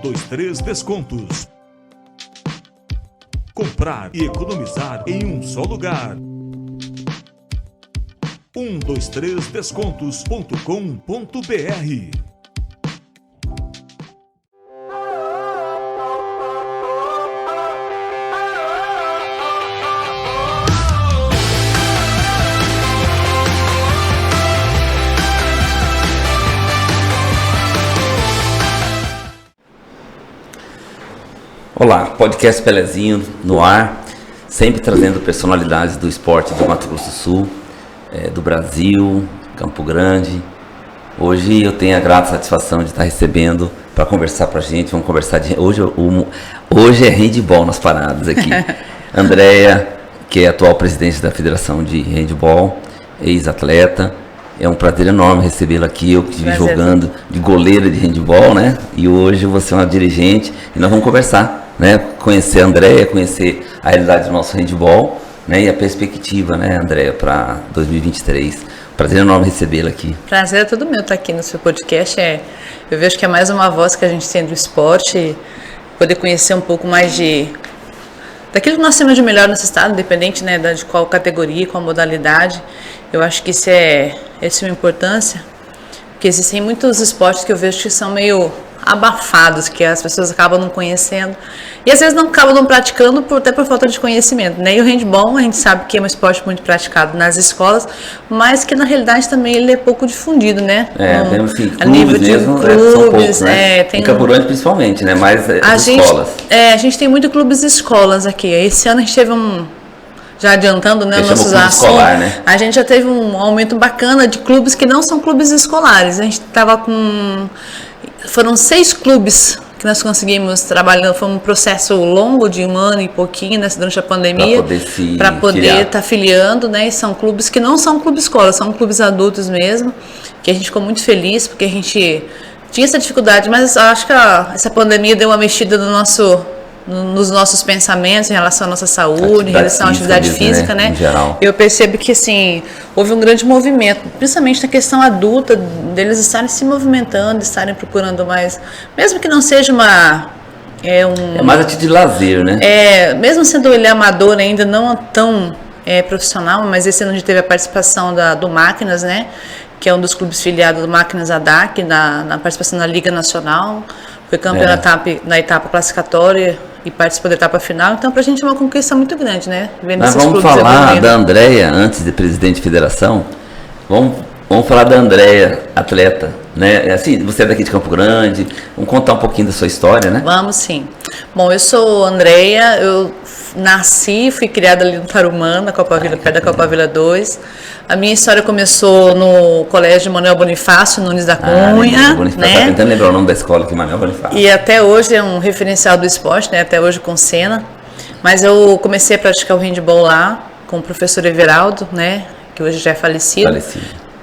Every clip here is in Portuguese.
123 Descontos. Comprar e economizar em um só lugar. 123descontos.com.br. Olá, podcast Pelezinho no ar, sempre trazendo personalidades do esporte do Mato Grosso do Sul, do Brasil, Campo Grande. Hoje eu tenho a grata satisfação de estar recebendo para conversar para a gente. Vamos conversar hoje é handball nas paradas aqui. Andréia, que é atual presidente da Federação de Handball, ex-atleta. É um prazer enorme recebê-la aqui. Eu estive jogando de goleira de handball, né? E hoje você é uma dirigente e nós vamos conversar, né? Conhecer a Andréia, conhecer a realidade do nosso handball, né? E a perspectiva, né, Andréia, para 2023. Prazer enorme recebê-la aqui. Prazer é todo meu estar aqui no seu podcast. Eu vejo que é mais uma voz que a gente tem do esporte, poder conhecer um pouco mais daquilo que nós temos de melhor nesse estado, independente, né, de qual categoria, qual modalidade. Eu acho que isso é uma importância, porque existem muitos esportes que eu vejo que são meio abafados, que as pessoas acabam não conhecendo e às vezes não acabam não praticando até por falta de conhecimento, né? E o handball a gente sabe que é um esporte muito praticado nas escolas, mas que na realidade também ele é pouco difundido, né? Temos assim, a nível de mesmo, clubes, são poucos, né? Em Campo Grande principalmente, né? Mas escolas. A gente tem muito clubes e escolas aqui. Esse ano a gente teve já adiantando, né, nossos assuntos, né? A gente já teve um aumento bacana de clubes que não são clubes escolares. A gente estava foram 6 clubes que nós conseguimos trabalhar. Foi um processo longo de 1 ano e pouquinho, né, durante a pandemia, para poder estar filiando, né? E são clubes que não são clubes escola, são clubes adultos mesmo, que a gente ficou muito feliz, porque a gente tinha essa dificuldade, mas acho que essa pandemia deu uma mexida nos nossos pensamentos em relação à nossa saúde, em relação à atividade física, né? Em geral. Eu percebo que, assim, houve um grande movimento, principalmente na questão adulta, deles estarem se movimentando, estarem procurando mais, mesmo que não seja é mais atitude de lazer, né? Mesmo sendo ele amador ainda, não tão profissional, mas esse ano a gente teve a participação do Máquinas, né? Que é um dos clubes filiados do Máquinas ADAC, na participação na Liga Nacional. Foi campeão na etapa classificatória e participou da etapa final. Então, para a gente é uma conquista muito grande, né? Mas vamos falar da Andréia, antes de presidente de federação. Vamos falar da Andréia, atleta, né? Assim, você é daqui de Campo Grande. Vamos contar um pouquinho da sua história, né? Vamos sim. Bom, eu sou Andréia, eu nasci, fui criada ali no Tarumã, perto da Copa Vila 2. A minha história começou no Colégio Manuel Bonifácio, Nunes da Cunha, né? Tá tentando lembrar o nome da escola aqui, Manuel Bonifácio. E até hoje é um referencial do esporte, né? Até hoje com cena. Mas eu comecei a praticar o handball lá com o professor Everaldo, né? Que hoje já é falecido.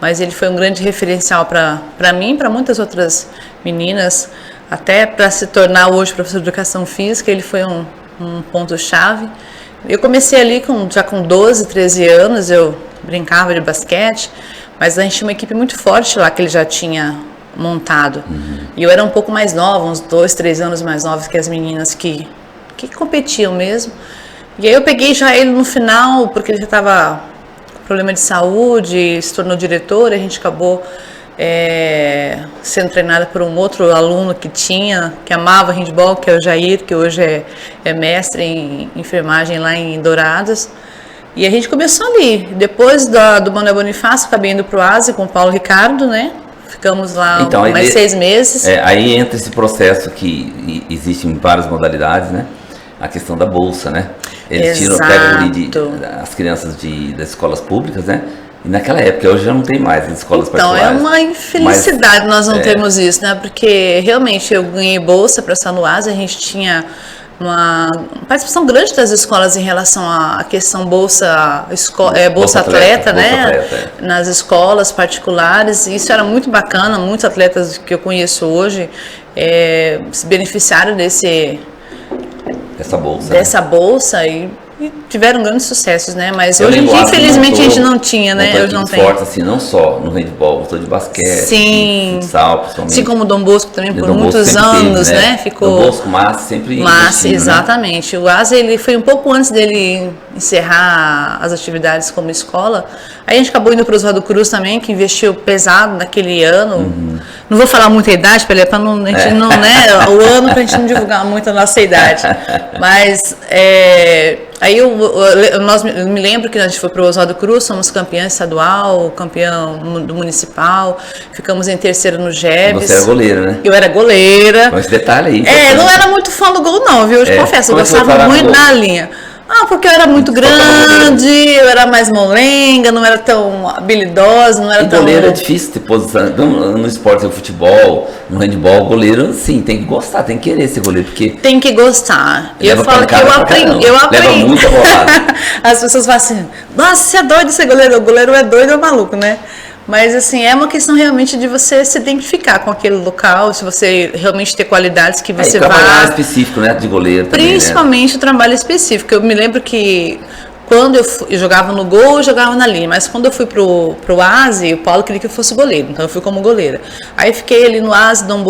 Mas ele foi um grande referencial para mim e para muitas outras meninas, até para se tornar hoje professor de educação física. Ele foi um ponto-chave. Eu comecei ali já com 12, 13 anos, eu brincava de basquete, mas a gente tinha uma equipe muito forte lá que ele já tinha montado. E eu era um pouco mais nova, uns 2, 3 anos mais nova que as meninas que competiam mesmo. E aí eu peguei já ele no final, porque ele já estava com problema de saúde, se tornou diretor, a gente acabou sendo treinada por um outro aluno que amava handball, que é o Jair, que hoje é mestre em enfermagem lá em Dourados. E a gente começou ali. Depois do Manuel Bonifácio, acabei indo para o ASE com o Paulo Ricardo, né? Ficamos lá mais 6 meses. Aí entra esse processo que existe em várias modalidades, né? A questão da bolsa, né? Eles pegam as crianças das escolas públicas, né? E naquela época, hoje já não tem mais em escolas particulares. Então, é uma infelicidade nós não termos isso, né? Porque realmente eu ganhei bolsa para estar no ASE, a gente tinha uma participação grande das escolas em relação à questão bolsa atleta, né? Nas escolas particulares. Isso era muito bacana, muitos atletas que eu conheço hoje se beneficiaram dessa bolsa e e tiveram grandes sucessos, né? Mas Eu hoje em lembro, dia, o Asa infelizmente, a gente montou- não tinha, né? montou Hoje não equipes tem. fortes, assim, não só no handball, gostou de basquete, Sim. de futsal, principalmente. Assim como o Dom Bosco também, E o por Dom Bosco muitos sempre teve, anos, né? Ficou. Dom Bosco, Massa, sempre Mas, investindo, né? exatamente. O ASA, ele foi um pouco antes dele encerrar as atividades como escola. Aí a gente acabou indo para o Oswaldo Cruz também, que investiu pesado naquele ano. Não vou falar muita idade, para não, a gente não, né? O ano para a gente não divulgar muito a nossa idade. Mas aí eu me lembro que a gente foi para o Oswaldo Cruz, somos campeã estadual, campeão do municipal, ficamos em terceiro no Jebs. Você era goleira, né? Eu era goleira. Mas esse detalhe aí. Não era muito fã do gol, não, viu? Eu te confesso, eu Como é que você gostava parava muito no gol? da linha. Porque eu era muito grande, eu era mais molenga, não era tão habilidosa, não era E tão. goleiro é difícil ter posição. No esporte, no futebol, no handball, goleiro, sim, tem que gostar, tem que querer ser goleiro, porque Tem que gostar. E eu leva falo que pancada eu pra aprendi. caramba. Eu aprendi. Leva muita bolada. As pessoas falam assim: nossa, você é doido de ser goleiro. O goleiro é doido, é maluco, né? Mas assim, é uma questão realmente de você se identificar com aquele local, se você realmente ter qualidades que você trabalhar vai. específico, né, de goleiro também, Principalmente o trabalho específico. Eu me lembro que quando eu jogava no gol, eu jogava na linha. Mas quando eu fui pro ASE, o Paulo queria que eu fosse goleiro. Então eu fui como goleira. Aí fiquei ali no ASE, no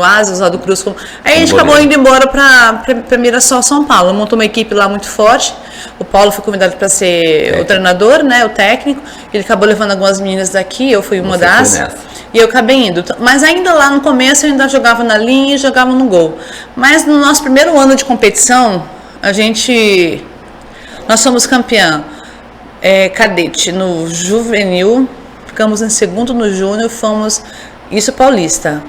ASE, Oswaldo Cruz. Aí a gente acabou indo embora pra Mirassol, São Paulo. Montou uma equipe lá muito forte. O Paulo foi convidado para ser o treinador, né, o técnico. Ele acabou levando algumas meninas daqui, eu fui uma das. E eu acabei indo. Mas ainda lá no começo eu ainda jogava na linha e jogava no gol. Mas no nosso primeiro ano de competição, nós fomos campeã cadete no juvenil, ficamos em segundo no júnior, isso paulista.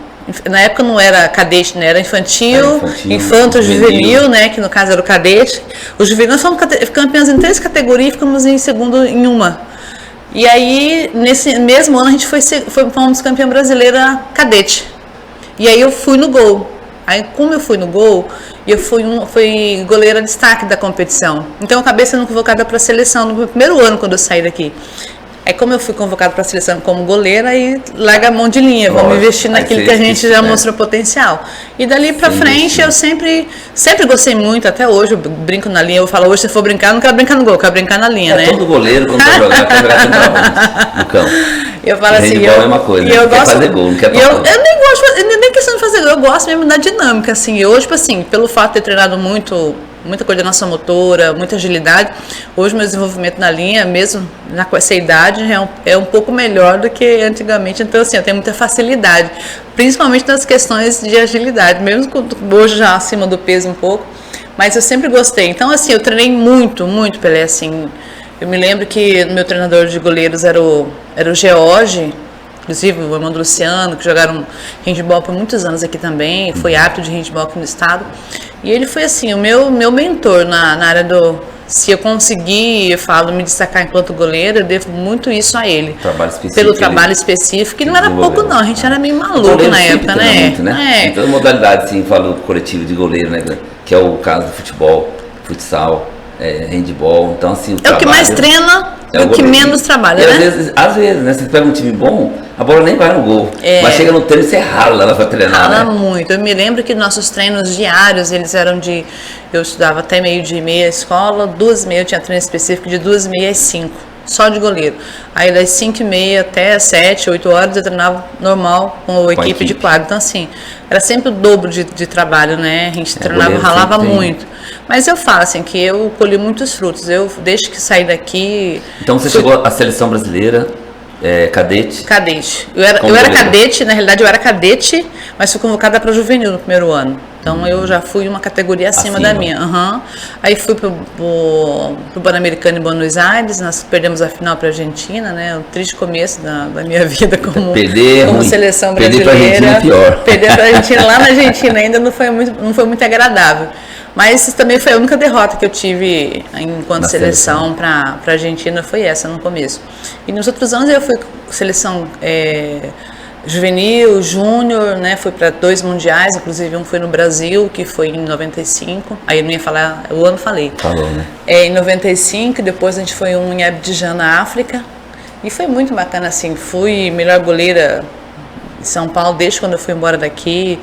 Na época não era cadete, né? Era infantil, infanto, juvenil, né? Que no caso era o cadete. O juvenil, nós fomos campeãs em 3 categorias e ficamos em segundo em uma. E aí, nesse mesmo ano, a gente fomos campeã brasileira cadete. E aí eu fui no gol. Aí, como eu fui no gol, eu fui goleira destaque da competição. Então, eu acabei sendo convocada para a seleção no meu primeiro ano, quando eu saí daqui. Aí, como eu fui convocada para a seleção como goleira, aí larga a mão de linha, vamos investir naquilo que a gente já mostrou potencial. E dali para frente, eu sempre gostei muito, até hoje, eu brinco na linha, eu falo, hoje se for brincar, eu não quero brincar no gol, eu quero brincar na linha, né? Todo goleiro, quando vai jogar, quer jogar centroavante no campo. Eu falo assim, handball é a mesma coisa, né? Quer fazer gol, não quer eu nem gosto, nem questão de fazer gol, eu gosto mesmo da dinâmica, assim. Hoje, tipo assim, pelo fato de ter treinado muita coordenação motora, muita agilidade, hoje meu desenvolvimento na linha, mesmo com essa idade, é um pouco melhor do que antigamente. Então, assim, eu tenho muita facilidade, principalmente nas questões de agilidade, mesmo hoje já acima do peso um pouco, mas eu sempre gostei. Então, assim, eu treinei muito, Pelé, assim. Eu me lembro que meu treinador de goleiros era o George, inclusive o irmão do Luciano, que jogaram handball por muitos anos aqui também, foi árbitro de handball aqui no estado. E ele foi assim, o meu mentor na área se eu conseguir, me destacar enquanto goleiro, eu devo muito isso a ele. Pelo trabalho específico, que não era pouco não, a gente era meio maluco na época, né? Muito, né? Em toda modalidade, assim, falo coletivo de goleiro, né? Que é o caso do futebol, futsal, handball, então assim... O que mais treina, o que menos trabalha, né? Às vezes, né? Você pega um time bom, a bola nem vai no gol, mas chega no treino e você rala ela pra treinar, rala muito. Eu me lembro que nossos treinos diários, eles eram eu estudava até 12:30 a escola, 2:30 eu tinha treino específico de 2:30 às 5, só de goleiro. Aí das 5:30 até as 7, 8 horas eu treinava normal com a equipe de quadro. Então assim, era sempre o dobro de trabalho, né? A gente treinava, ralava muito. Mas eu falo assim, que eu colhi muitos frutos. Desde que saí daqui... Então você chegou à seleção brasileira, cadete? Cadete. Eu era cadete, na realidade eu era cadete, mas fui convocada para juvenil no primeiro ano. Então eu já fui uma categoria acima da minha. Aí fui pro Pan-Americano em Buenos Aires, nós perdemos a final para a Argentina, né? Um triste começo da minha vida como seleção brasileira. Perder para a Argentina é pior. Perder para a Argentina lá na Argentina ainda não foi muito agradável. Mas também foi a única derrota que eu tive enquanto seleção para a Argentina, foi essa no começo. E nos outros anos eu fui seleção juvenil, júnior, né? Fui para 2 mundiais, inclusive um foi no Brasil, que foi em 95. Aí eu não ia falar, o ano falei. Falou, né? Em 95, depois a gente foi em Abidjan, na África. E foi muito bacana, assim. Fui melhor goleira em São Paulo desde quando eu fui embora daqui.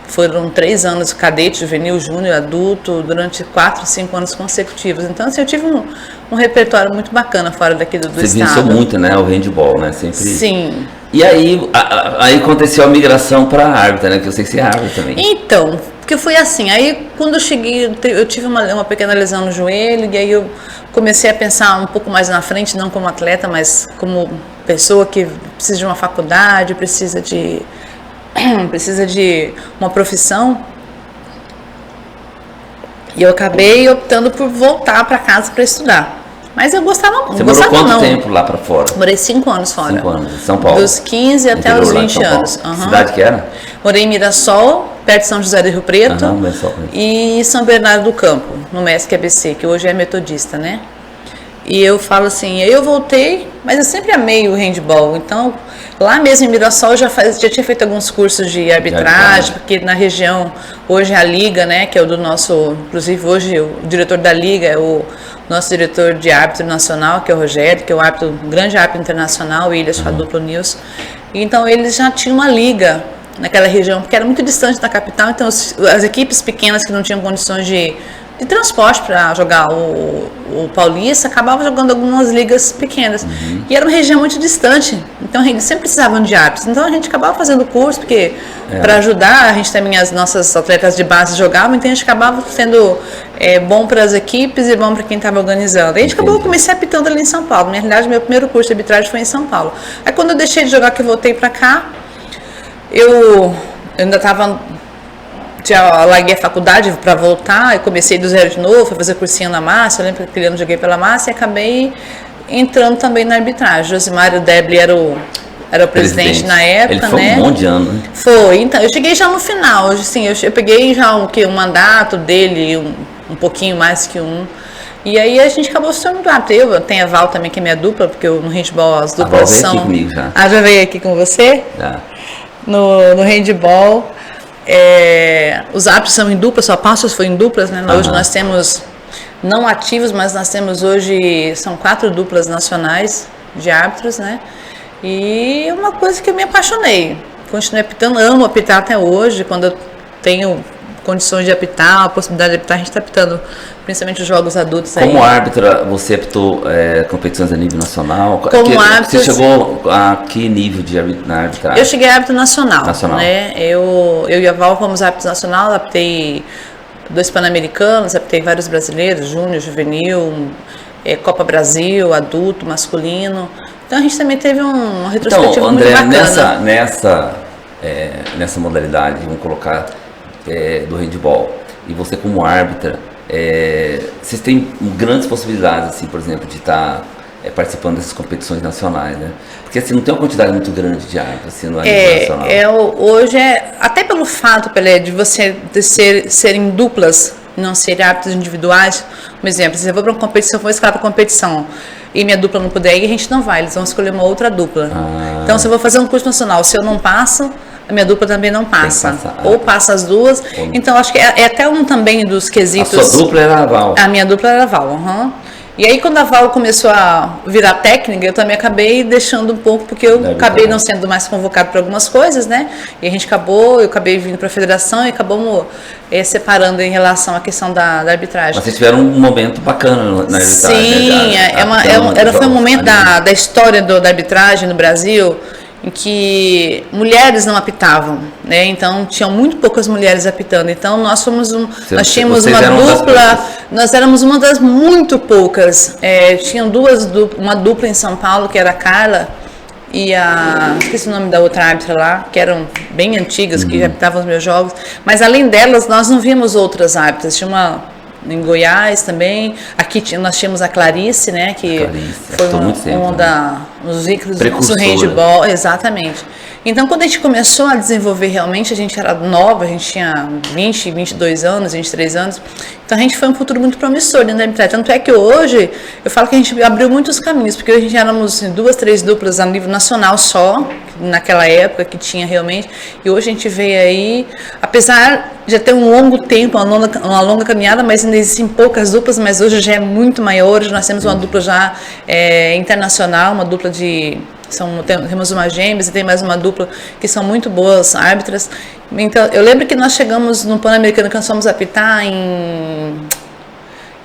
Foram 3 anos cadete, juvenil, júnior, adulto, durante 4, 5 anos consecutivos. Então, assim, eu tive um repertório muito bacana fora daqui do estado. Você venceu muito, né? O handball, né? Sempre. Sim. E aí aconteceu a migração para a árbitra, né? Que eu sei que você é árbitra também. Então, porque foi assim, aí quando eu cheguei, eu tive uma pequena lesão no joelho, e aí eu comecei a pensar um pouco mais na frente, não como atleta, mas como pessoa que precisa de uma faculdade, precisa de uma profissão. E eu acabei optando por voltar para casa para estudar. Mas eu gostava muito. Você morou quanto tempo lá para fora? Morei 5 anos fora. 5 anos, em São Paulo. Dos 15 até os 20 anos. Uhum. Cidade que era? Morei em Mirassol, perto de São José do Rio Preto. E São Bernardo do Campo, no MESC ABC, que hoje é metodista, né? E eu falo assim, eu voltei, mas eu sempre amei o handball. Então, lá mesmo em Mirassol, eu já tinha feito alguns cursos de arbitragem, porque na região, hoje a Liga, né, que é o do nosso, inclusive hoje o diretor da Liga é o nosso diretor de árbitro nacional, que é o Rogério, que é um grande árbitro internacional, o Ilhas, a dupla News. Então, eles já tinham uma liga naquela região, porque era muito distante da capital, então as equipes pequenas que não tinham condições de transporte para jogar o Paulista, acabava jogando algumas ligas pequenas. E era uma região muito distante, então eles sempre precisavam de árbitros. Então a gente acabava fazendo curso, porque para ajudar, a gente também, as nossas atletas de base jogavam, então a gente acabava sendo bom para as equipes e bom para quem estava organizando. Aí a gente comecei apitando ali em São Paulo. Na realidade, meu primeiro curso de arbitragem foi em São Paulo. Aí quando eu deixei de jogar, que eu voltei para cá, eu ainda estava... Já larguei a faculdade para voltar, eu comecei do zero de novo, fui fazer cursinho na Massa, eu lembro que aquele ano joguei pela Massa e acabei entrando também na arbitragem. Josimar Debli era o presidente na época, ele foi um monte de ano, né? Foi, então, eu cheguei já no final, assim, eu peguei já um mandato dele, um pouquinho mais que um. E aí a gente acabou se tornando árbitro. Eu tenho a Val também, que é minha dupla, porque no handball as duplas são... A Val veio aqui comigo já. Ah, já veio aqui com você? Já. No handball... os árbitros são em duplas, só passos foi em duplas, né? Hoje nós temos, não ativos, mas nós temos hoje, são 4 duplas nacionais de árbitros, né? E uma coisa que eu me apaixonei, continuei apitando, amo apitar até hoje, quando eu tenho condições de apitar, a possibilidade de apitar, a gente está apitando principalmente os jogos adultos. Como árbitra, você apitou competições a nível nacional? Como árbitra, você chegou a que nível de arbitragem? Eu cheguei a árbitro nacional. Né? Eu e a Val fomos árbitros nacional, apitei 2 pan-americanos, apitei vários brasileiros, júnior, juvenil, Copa Brasil, adulto, masculino. Então a gente também teve uma retrospectiva muito bacana. Nessa modalidade, vamos colocar, do handball, e você como árbitra, vocês têm grandes possibilidades, assim, por exemplo, de estar participando dessas competições nacionais, né? Porque assim, não tem uma quantidade muito grande de árbitros assim, no nível nacional. Hoje, até pelo fato, Pelé, de você serem duplas, não serem árbitros individuais, por exemplo, se eu vou para uma competição, vou escalar para competição e minha dupla não puder ir, a gente não vai, eles vão escolher uma outra dupla. Então, se eu vou fazer um curso nacional, se eu não passo, a minha dupla também não passa. Ou passa as duas. Então, acho que é até um também dos quesitos. A sua dupla era a Val? A minha dupla era a Val, E aí, quando a Val começou a virar técnica, eu também acabei deixando um pouco, porque eu acabei não sendo mais convocado para algumas coisas, né? E eu acabei vindo para a federação e acabamos separando em relação à questão da arbitragem. Mas vocês tiveram um momento bacana na arbitragem. Sim, foi um momento da história da arbitragem no Brasil, em que mulheres não apitavam, né? Então tinham muito poucas mulheres apitando. Então nós tínhamos uma dupla, nós éramos uma das muito poucas. Tinham uma dupla em São Paulo, que era a Carla e esqueci o nome da outra árbitra lá, que eram bem antigas, que apitavam os meus jogos. Mas além delas, nós não vimos outras árbitras. Tinha uma em Goiás também. Aqui nós tínhamos a Clarice, né? Que foi uns ícones do handball. Exatamente. Então, quando a gente começou a desenvolver realmente, a gente era nova, a gente tinha 20, 22 anos, 23 anos. Então, a gente foi um futuro muito promissor dentro da arbitragem. Tanto é que hoje, eu falo que a gente abriu muitos caminhos, porque hoje a gente éramos 2, 3 duplas a nível nacional só, naquela época que tinha realmente. E hoje a gente vê aí, apesar de ter um longo tempo, uma longa caminhada, mas ainda existem poucas duplas, mas hoje já é muito maior. Hoje nós temos uma dupla já internacional, uma dupla de Temos uma gêmeas e tem mais uma dupla que são muito boas árbitras. Então, eu lembro que nós chegamos no Pan-Americano, que nós fomos apitar em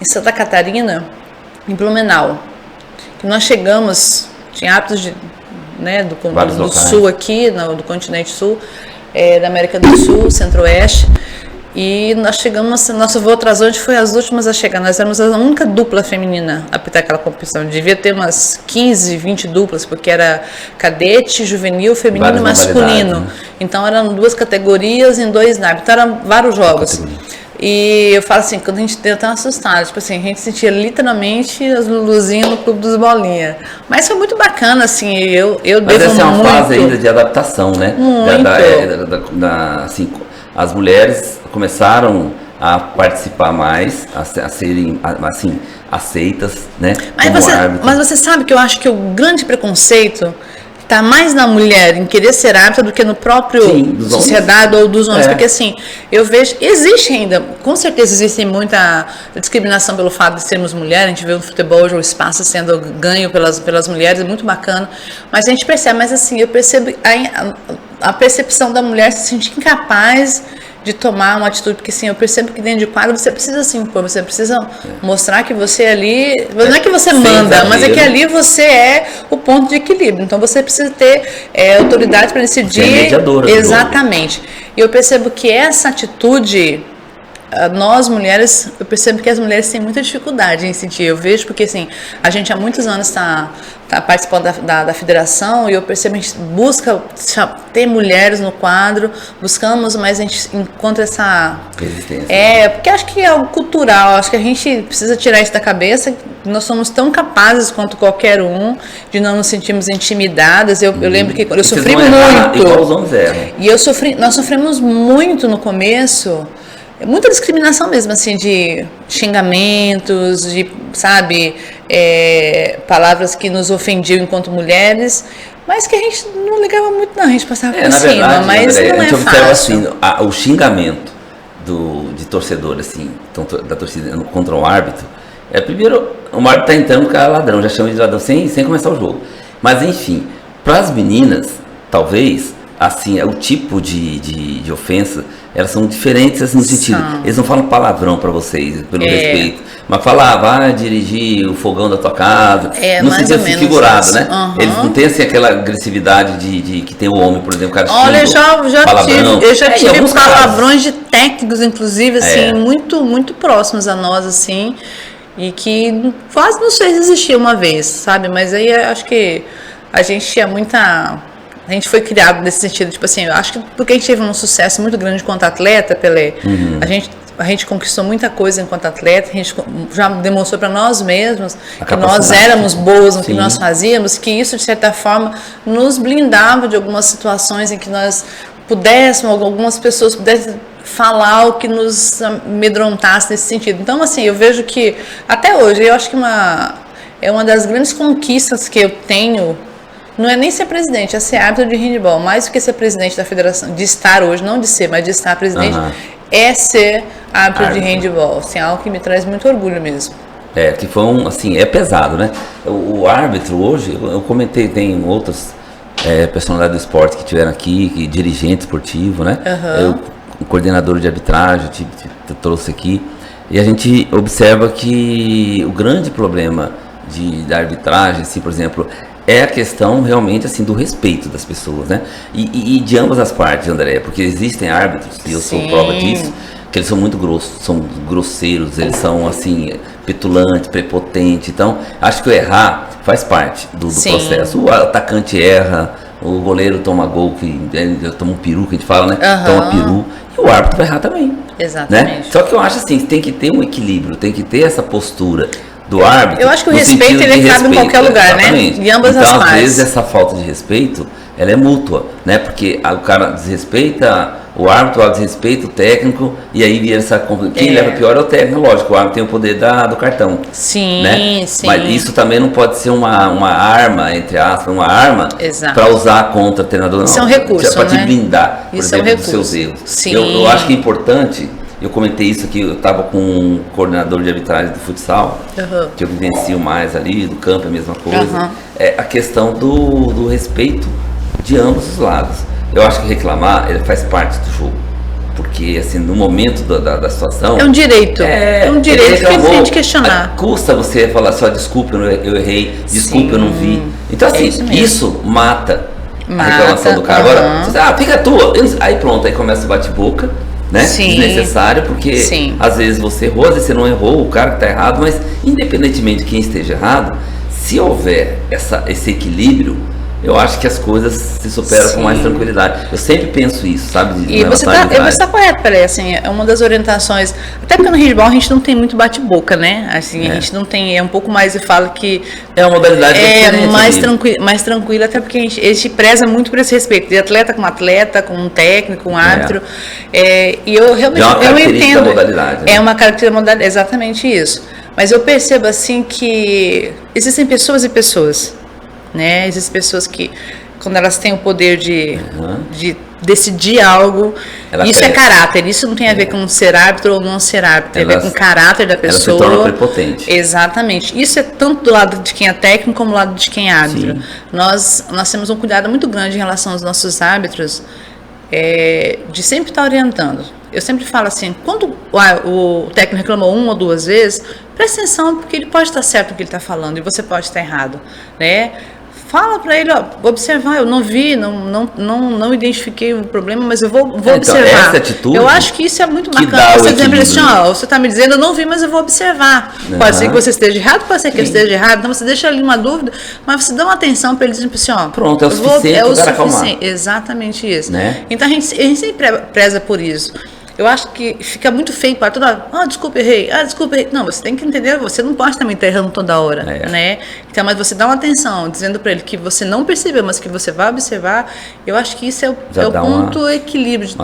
Santa Catarina, em Blumenau. Que nós chegamos, tinha árbitros do sul aqui, do continente sul, da América do Sul, Centro-Oeste. E nós chegamos, nosso voo atrasou, a gente foi as últimas a chegar. Nós éramos a única dupla feminina a apitar aquela competição. Devia ter umas 15, 20 duplas, porque era cadete, juvenil, feminino e masculino. Né? Então eram 2 categorias em 2 naipes. Então eram vários jogos. E eu falo assim, quando a gente deu tão assustado, tipo assim, a gente sentia literalmente as luluzinhas no clube dos bolinha. Mas foi muito bacana, assim, eu devo muito... Mas essa é uma fase ainda de adaptação, né? Muito. Assim, as mulheres começaram a participar mais, a serem, assim, aceitas, né? Mas você sabe que eu acho que o grande preconceito está mais na mulher em querer ser árbitra do que no próprio sociedade ou dos homens, porque assim, eu vejo, existe ainda, com certeza existe muita discriminação pelo fato de sermos mulheres, a gente vê no futebol hoje o espaço sendo ganho pelas mulheres, é muito bacana, mas a gente percebe, mas assim, eu percebo a percepção da mulher se sentir incapaz de tomar uma atitude, porque assim, eu percebo que dentro de quadro você precisa se impor, você precisa mostrar que você ali, não é que você manda, mas é que ali você é o ponto de equilíbrio, então você precisa ter autoridade para decidir. Você é mediadora. Exatamente. E eu percebo que essa atitude, nós mulheres, eu percebo que as mulheres têm muita dificuldade em sentir, eu vejo porque assim, a gente há muitos anos está participando da federação e eu percebo que a gente busca ter mulheres no quadro, buscamos, mas a gente encontra essa resistência. Porque acho que é algo cultural, acho que a gente precisa tirar isso da cabeça, nós somos tão capazes quanto qualquer um de não nos sentirmos intimidadas. Eu lembro que eu sofri muito, igual os homens erram. E nós sofremos muito no começo, muita discriminação mesmo, assim, de xingamentos, de, sabe, palavras que nos ofendiam enquanto mulheres, mas que a gente não ligava muito não, a gente passava por cima, verdade, mas André, não a gente observa fácil. Assim, o xingamento de torcedor, assim, da torcida contra o árbitro, primeiro, o árbitro tá entrando, o cara é ladrão, já chama de ladrão sem começar o jogo. Mas enfim, para as meninas, talvez, assim, o tipo de ofensa, elas são diferentes assim, no sentido, eles não falam palavrão para vocês, pelo respeito, mas falam, vai dirigir o fogão da tua casa, no sentido assim, figurado, isso. Né? Eles não têm assim aquela agressividade de que tem o homem, por exemplo, o cara xinga, olha, eu já tive palavrões de técnicos, inclusive, assim, muito, muito próximos a nós, assim, e que quase nos fez existir uma vez, sabe? Mas aí acho que a gente tinha muita... A gente foi criado nesse sentido, tipo assim, eu acho que porque a gente teve um sucesso muito grande enquanto atleta, Pelé, a gente conquistou muita coisa enquanto atleta, a gente já demonstrou para nós mesmos que nós éramos boas no que nós fazíamos, que isso, de certa forma, nos blindava de algumas situações em que nós pudéssemos, algumas pessoas pudessem falar o que nos amedrontasse nesse sentido. Então, assim, eu vejo que, até hoje, eu acho que é uma das grandes conquistas que eu tenho. Não é nem ser presidente, é ser árbitro de handball. Mais do que ser presidente da federação, de estar hoje, não de ser, mas de estar presidente, é ser árbitro de handball. Assim, algo que me traz muito orgulho mesmo. Que foi assim, é pesado, né? O árbitro hoje, eu comentei, tem outras personalidades do esporte que tiveram aqui, dirigente esportivo, né? O coordenador de arbitragem, te trouxe aqui. E a gente observa que o grande problema da arbitragem, assim, por exemplo, é a questão realmente assim do respeito das pessoas, né? E de ambas as partes, André, porque existem árbitros, e eu sou prova disso, que eles são muito grossos, são grosseiros, eles são assim, petulantes, prepotentes. Então, acho que o errar faz parte do processo. O atacante erra, o goleiro toma gol, toma um peru, que a gente fala, né? Toma peru, e o árbitro vai errar também. Exatamente. Né? Só que eu acho assim, tem que ter um equilíbrio, tem que ter essa postura do árbitro. Eu acho que o respeito ele cabe em qualquer lugar, exatamente, né? De ambas as partes. Às vezes essa falta de respeito, ela é mútua, né? Porque o cara desrespeita o árbitro, desrespeita o técnico, e aí vira essa... Quem leva pior é o técnico, lógico, o árbitro tem o poder do cartão. Sim, né? sim. Mas isso também não pode ser uma arma, entre aspas, uma arma para usar contra o treinador, não. Isso é um recurso, para te né? blindar, por isso exemplo, é um dos seus erros. Sim. Eu acho que é importante Eu comentei isso aqui, eu estava com um coordenador de arbitragem do futsal, que eu vivencio mais ali, do campo é a mesma coisa. É a questão do respeito de ambos os lados. Eu acho que reclamar, ele faz parte do jogo. Porque, assim, no momento da situação... É um direito. É um direito que a gente questionar. Custa você falar só, desculpa, eu errei, desculpa, eu não vi. Então, assim, isso mata a reclamação do cara. Agora, você diz, fica a tua. Aí pronto, aí começa o bate-boca, né? Desnecessário, porque às vezes você errou, às vezes você não errou, o cara que tá errado, mas independentemente de quem esteja errado, se houver esse equilíbrio, eu acho que as coisas se superam com mais tranquilidade. Eu sempre penso isso, sabe? E você está correto, Pelé, assim, é uma das orientações, até porque no handball a gente não tem muito bate-boca, né? Assim, a gente não tem, é um pouco mais, eu falo que... É uma modalidade mais tranquila, até porque a gente preza muito por esse respeito, de atleta, com um técnico, com um árbitro, e eu realmente, eu entendo... Da modalidade, né? É uma característica da modalidade, exatamente isso. Mas eu percebo, assim, que existem pessoas e pessoas, né? Existem pessoas que, quando elas têm o poder de decidir algo, isso é caráter, isso não tem a ver com ser árbitro ou não ser árbitro, tem a ver com o caráter da pessoa. Ela se torna prepotente. Exatamente. Isso é tanto do lado de quem é técnico como do lado de quem é árbitro. Nós temos um cuidado muito grande em relação aos nossos árbitros, de sempre estar orientando. Eu sempre falo assim, quando o técnico reclamou 1 ou 2 vezes, presta atenção, porque ele pode estar certo no que ele está falando e você pode estar errado, né? Fala para ele, vou observar, eu não vi, não identifiquei o problema, mas eu vou observar. Essa atitude, eu acho que isso é muito bacana. Você dizer assim, você está me dizendo, eu não vi, mas eu vou observar. Pode ser que você esteja errado, pode ser que eu esteja errado. Então você deixa ali uma dúvida, mas você dá uma atenção para ele dizer assim, pronto, é o suficiente, o cara acalmar. Exatamente isso. Né? Então a gente sempre preza por isso. Eu acho que fica muito feio para toda hora. Desculpa, errei. Desculpa, errei. Não, você tem que entender, você não pode também estar errando toda hora, né? Então, mas você dá uma atenção, dizendo para ele que você não percebeu, mas que você vai observar. Eu acho que isso é o ponto equilíbrio de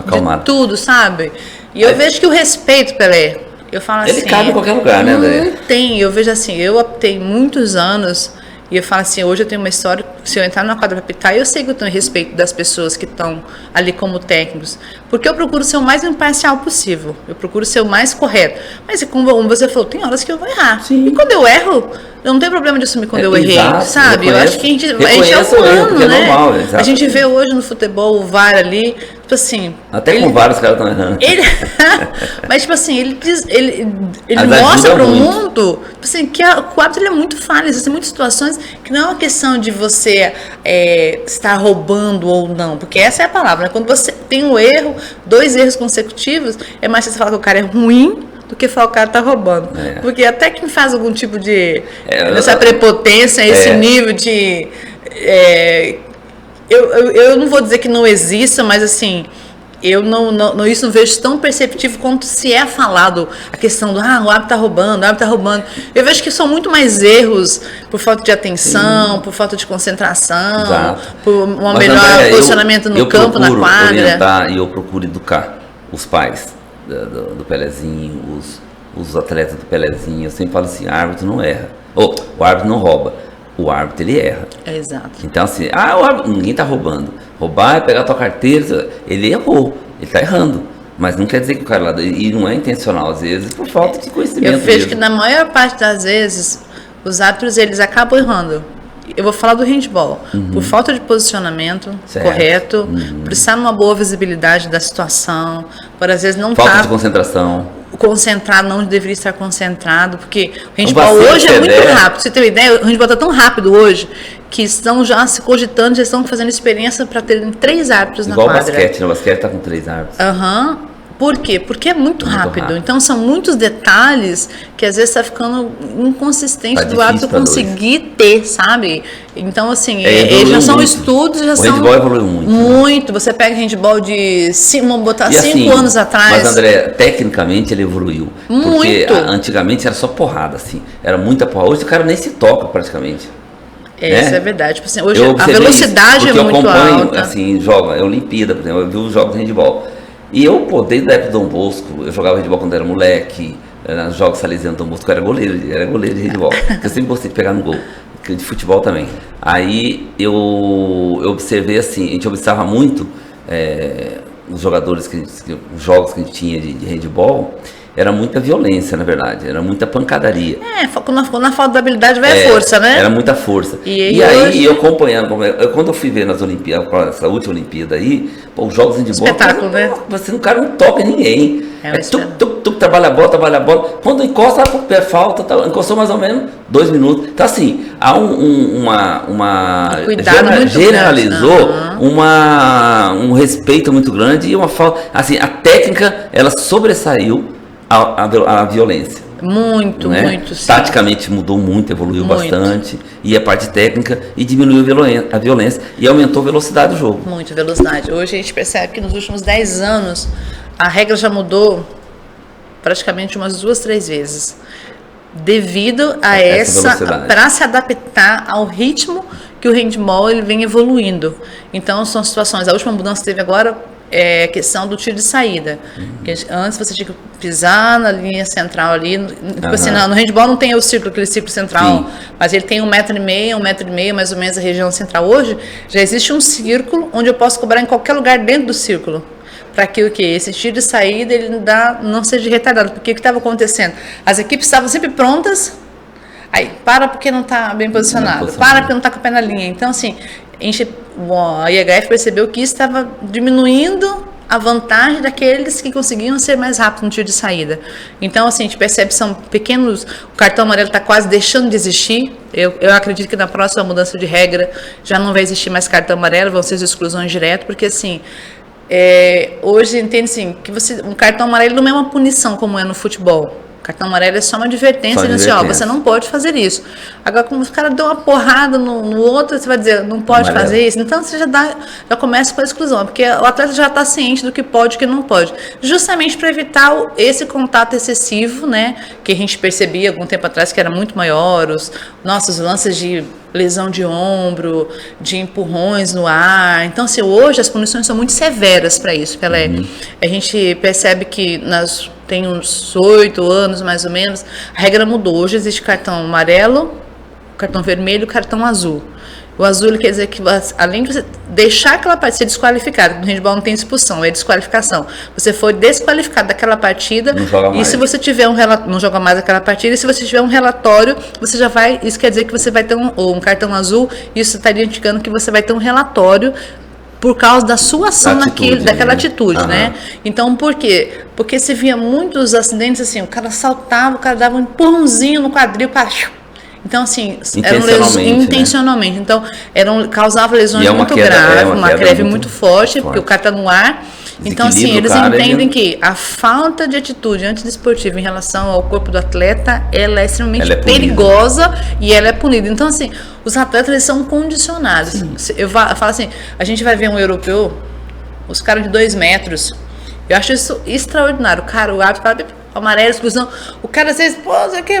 tudo, sabe? E eu vejo que o respeito, Pelé, eu falo assim... Ele cabe em qualquer lugar, né, André? Não tem. Eu vejo assim, eu optei muitos anos... E eu falo assim, hoje eu tenho uma história, se eu entrar na quadra para apitar, eu sei que eu tenho respeito das pessoas que estão ali como técnicos, porque eu procuro ser o mais imparcial possível, eu procuro ser o mais correto. Mas como você falou, tem horas que eu vou errar. E quando eu erro, eu não tenho problema de assumir quando eu errei, sabe? Eu acho que a gente é humano, né? É normal, a gente vê hoje no futebol o VAR ali, tipo assim... Até com VAR os caras estão errando. Mas, tipo assim, ele mostra para o mundo tipo assim, que o árbitro é muito falho. Existem muitas situações que não é uma questão de você estar roubando ou não, porque essa é a palavra, né? Quando você tem um erro, 2 erros consecutivos, é mais você falar que o cara é ruim do que falar que o cara tá roubando. Porque até quem faz algum tipo de... essa prepotência, esse nível de... Eu não vou dizer que não exista, mas assim... isso não vejo tão perceptivo quanto se é falado a questão do o árbitro tá roubando, Eu vejo que são muito mais erros por falta de atenção, por falta de concentração, por um melhor posicionamento no campo, na quadra. Orientar, e eu procuro educar os pais do Pelezinho, os atletas do Pelezinho. Eu sempre falo assim, árbitro não erra. O árbitro não rouba. O árbitro, ele erra. Exato. Então, assim, o árbitro, ninguém tá roubando. Roubar é pegar a tua carteira, ele errou, ele tá errando. Mas não quer dizer que o cara lá... E não é intencional, às vezes, por falta de conhecimento. Eu vejo que na maior parte das vezes, os árbitros, eles acabam errando. Eu vou falar do handball. Por falta de posicionamento correto, por estar numa boa visibilidade da situação, por às vezes não estar... Falta de concentração. Concentrado, não deveria estar concentrado, porque o handball hoje é muito rápido. Você tem uma ideia? O handball está tão rápido hoje que estão já se cogitando, já estão fazendo experiência para terem 3 árbitros na quadra. Igual o basquete, né? O basquete está com 3 árbitros. Por quê? Porque é muito rápido. Então são muitos detalhes que às vezes está ficando inconsistente do árbitro conseguir ter, sabe? Então, assim, já são estudos, já são... O handball evoluiu muito. Muito. Né? Você pega handball de 5 assim, anos atrás. Mas, André, tecnicamente ele evoluiu. Muito. Porque antigamente era só porrada, assim. Era muita porrada. Hoje o cara nem se toca praticamente. Isso é verdade. Tipo assim, hoje a velocidade é muito alta. Eu acompanho, assim, Olimpíada, por exemplo, eu vi os jogos de handball. E eu, desde a época do Dom Bosco, eu jogava handball quando era moleque, nos Jogos Salesianos do Dom Bosco, eu era goleiro de handball. Eu sempre gostei de pegar no gol, de futebol também. Aí eu observei assim, a gente observa muito os jogadores, os jogos que a gente tinha de handball, era muita violência, na verdade, era muita pancadaria. Na falta da habilidade vai a força, né? Era muita força. E aí, eu acompanhando, quando eu fui ver nas Olimpíadas, essa última Olimpíada aí, os jogos de handball... Espetáculo, né? O cara não toca em ninguém. Trabalha a bola. Quando encosta, falta, encostou mais ou menos 2 minutos. Então, assim, há generalizou um respeito muito grande e uma falta... Assim, a técnica, ela sobressaiu a violência. Muito, né? muito. Sim. Taticamente mudou muito, evoluiu bastante. E a parte técnica, e diminuiu a violência. E aumentou a velocidade do jogo. Muito velocidade. Hoje a gente percebe que nos últimos 10 anos, a regra já mudou praticamente umas 2, 3 vezes. Devido a para se adaptar ao ritmo que o handball ele vem evoluindo. Então, são situações. A última mudança que teve agora é a questão do tiro de saída. Que antes você tinha que pisar na linha central ali. Assim, no handball não tem aquele círculo central, sim, mas ele tem 1,5 m, mais ou menos a região central. Hoje já existe um círculo onde eu posso cobrar em qualquer lugar dentro do círculo. Para que esse tiro de saída ele não seja retardado. Porque o que estava acontecendo? As equipes estavam sempre prontas, aí para porque não está bem posicionado, para porque não está com o pé na linha. Então, assim, a IHF percebeu que isso estava diminuindo a vantagem daqueles que conseguiam ser mais rápidos no tiro de saída. Então, assim, a gente percebe que são pequenos... O cartão amarelo está quase deixando de existir. Eu acredito que na próxima mudança de regra já não vai existir mais cartão amarelo, vão ser as exclusões direto, porque, assim... hoje entende assim que um cartão amarelo não é uma punição como é no futebol. Cartão amarelo é só uma advertência, você não pode fazer isso. Agora, como os caras dão uma porrada no outro, você vai dizer, não pode fazer isso. Então, você já começa com a exclusão, porque o atleta já está ciente do que pode e que não pode. Justamente para evitar esse contato excessivo, né? Que a gente percebia algum tempo atrás que era muito maior, os lances de lesão de ombro, de empurrões no ar. Então, assim, hoje as punições são muito severas para isso. A gente percebe que tem uns 8 anos, mais ou menos, a regra mudou. Hoje existe cartão amarelo, cartão vermelho e cartão azul. O azul ele quer dizer que, além de você deixar aquela partida ser desqualificada, no handball não tem expulsão, é desqualificação. Você foi desqualificado daquela partida, não joga mais. E se você tiver não joga mais aquela partida, e se você tiver um relatório, você já vai, isso quer dizer que você vai ter um cartão azul, isso estaria indicando que você vai ter um relatório por causa da sua ação daquela atitude, né? Então, por quê? Porque se via muitos acidentes assim, o cara saltava, o cara dava um empurrãozinho no quadril, então, assim, intencionalmente, né? Então, causava lesões muito graves, uma greve muito forte, porque o cara está no ar. Então, assim, eles entendem que a falta de atitude antidesportiva em relação ao corpo do atleta, ela é extremamente perigosa e ela é punida. Então, assim, os atletas eles são condicionados. Sim. Eu falo assim, a gente vai ver um europeu, os caras de 2 metros, eu acho isso extraordinário. O árbitro fala, amarelo, exclusão. O cara às vezes,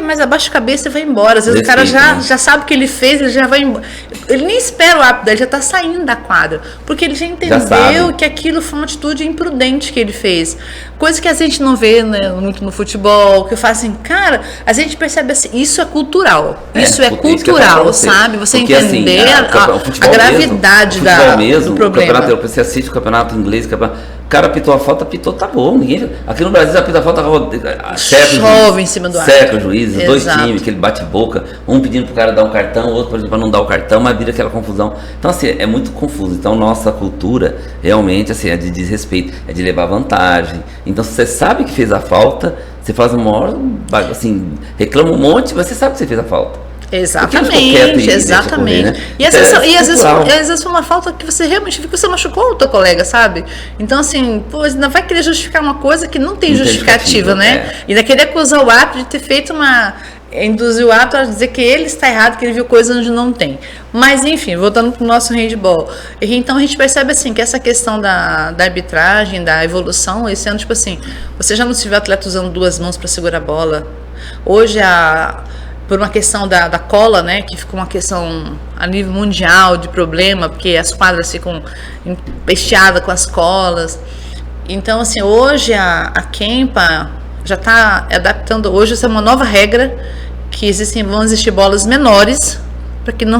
mas abaixa a cabeça e vai embora. Às vezes o cara já sabe o que ele fez, ele já vai embora. Ele nem espera o árbitro, ele já tá saindo da quadra. Porque ele já entendeu que aquilo foi uma atitude imprudente que ele fez. Coisa que a gente não vê, né, muito no futebol, que eu falo assim, cara, a gente percebe assim, isso é cultural. Isso é cultural, sabe? Você porque, entender assim, a gravidade do problema. O campeonato, você assiste o campeonato inglês, o cara apitou a falta, tá bom. Aqui no Brasil apita a falta, chove em cima do ar. Seca o juiz, 2 times, aquele bate-boca, um pedindo pro cara dar um cartão, outro pedindo pra não dar o cartão, mas vira aquela confusão. Então, assim, é muito confuso. Então, nossa cultura realmente assim, é de desrespeito, é de levar vantagem. Então, se você sabe que fez a falta, você faz uma hora, assim, reclama um monte, mas você sabe que você fez a falta. Exatamente, exatamente. Correr, né? E às vezes foi uma falta que você realmente viu que você machucou o teu colega, sabe? Então, assim, não vai querer justificar uma coisa que não tem justificativa, né? E ainda querer acusar o árbitro de ter feito induzir o árbitro a dizer que ele está errado, que ele viu coisas onde não tem. Mas, enfim, voltando para o nosso handball. Então, a gente percebe, assim, que essa questão da arbitragem, da evolução, esse ano, tipo assim, você já não se viu atleta usando 2 mãos para segurar a bola. Hoje, por uma questão da cola, né, que ficou uma questão a nível mundial de problema, porque as quadras ficam empesteadas com as colas. Então, assim, hoje a Kempa já está adaptando, hoje essa é uma nova regra, que vão existir bolas menores para que não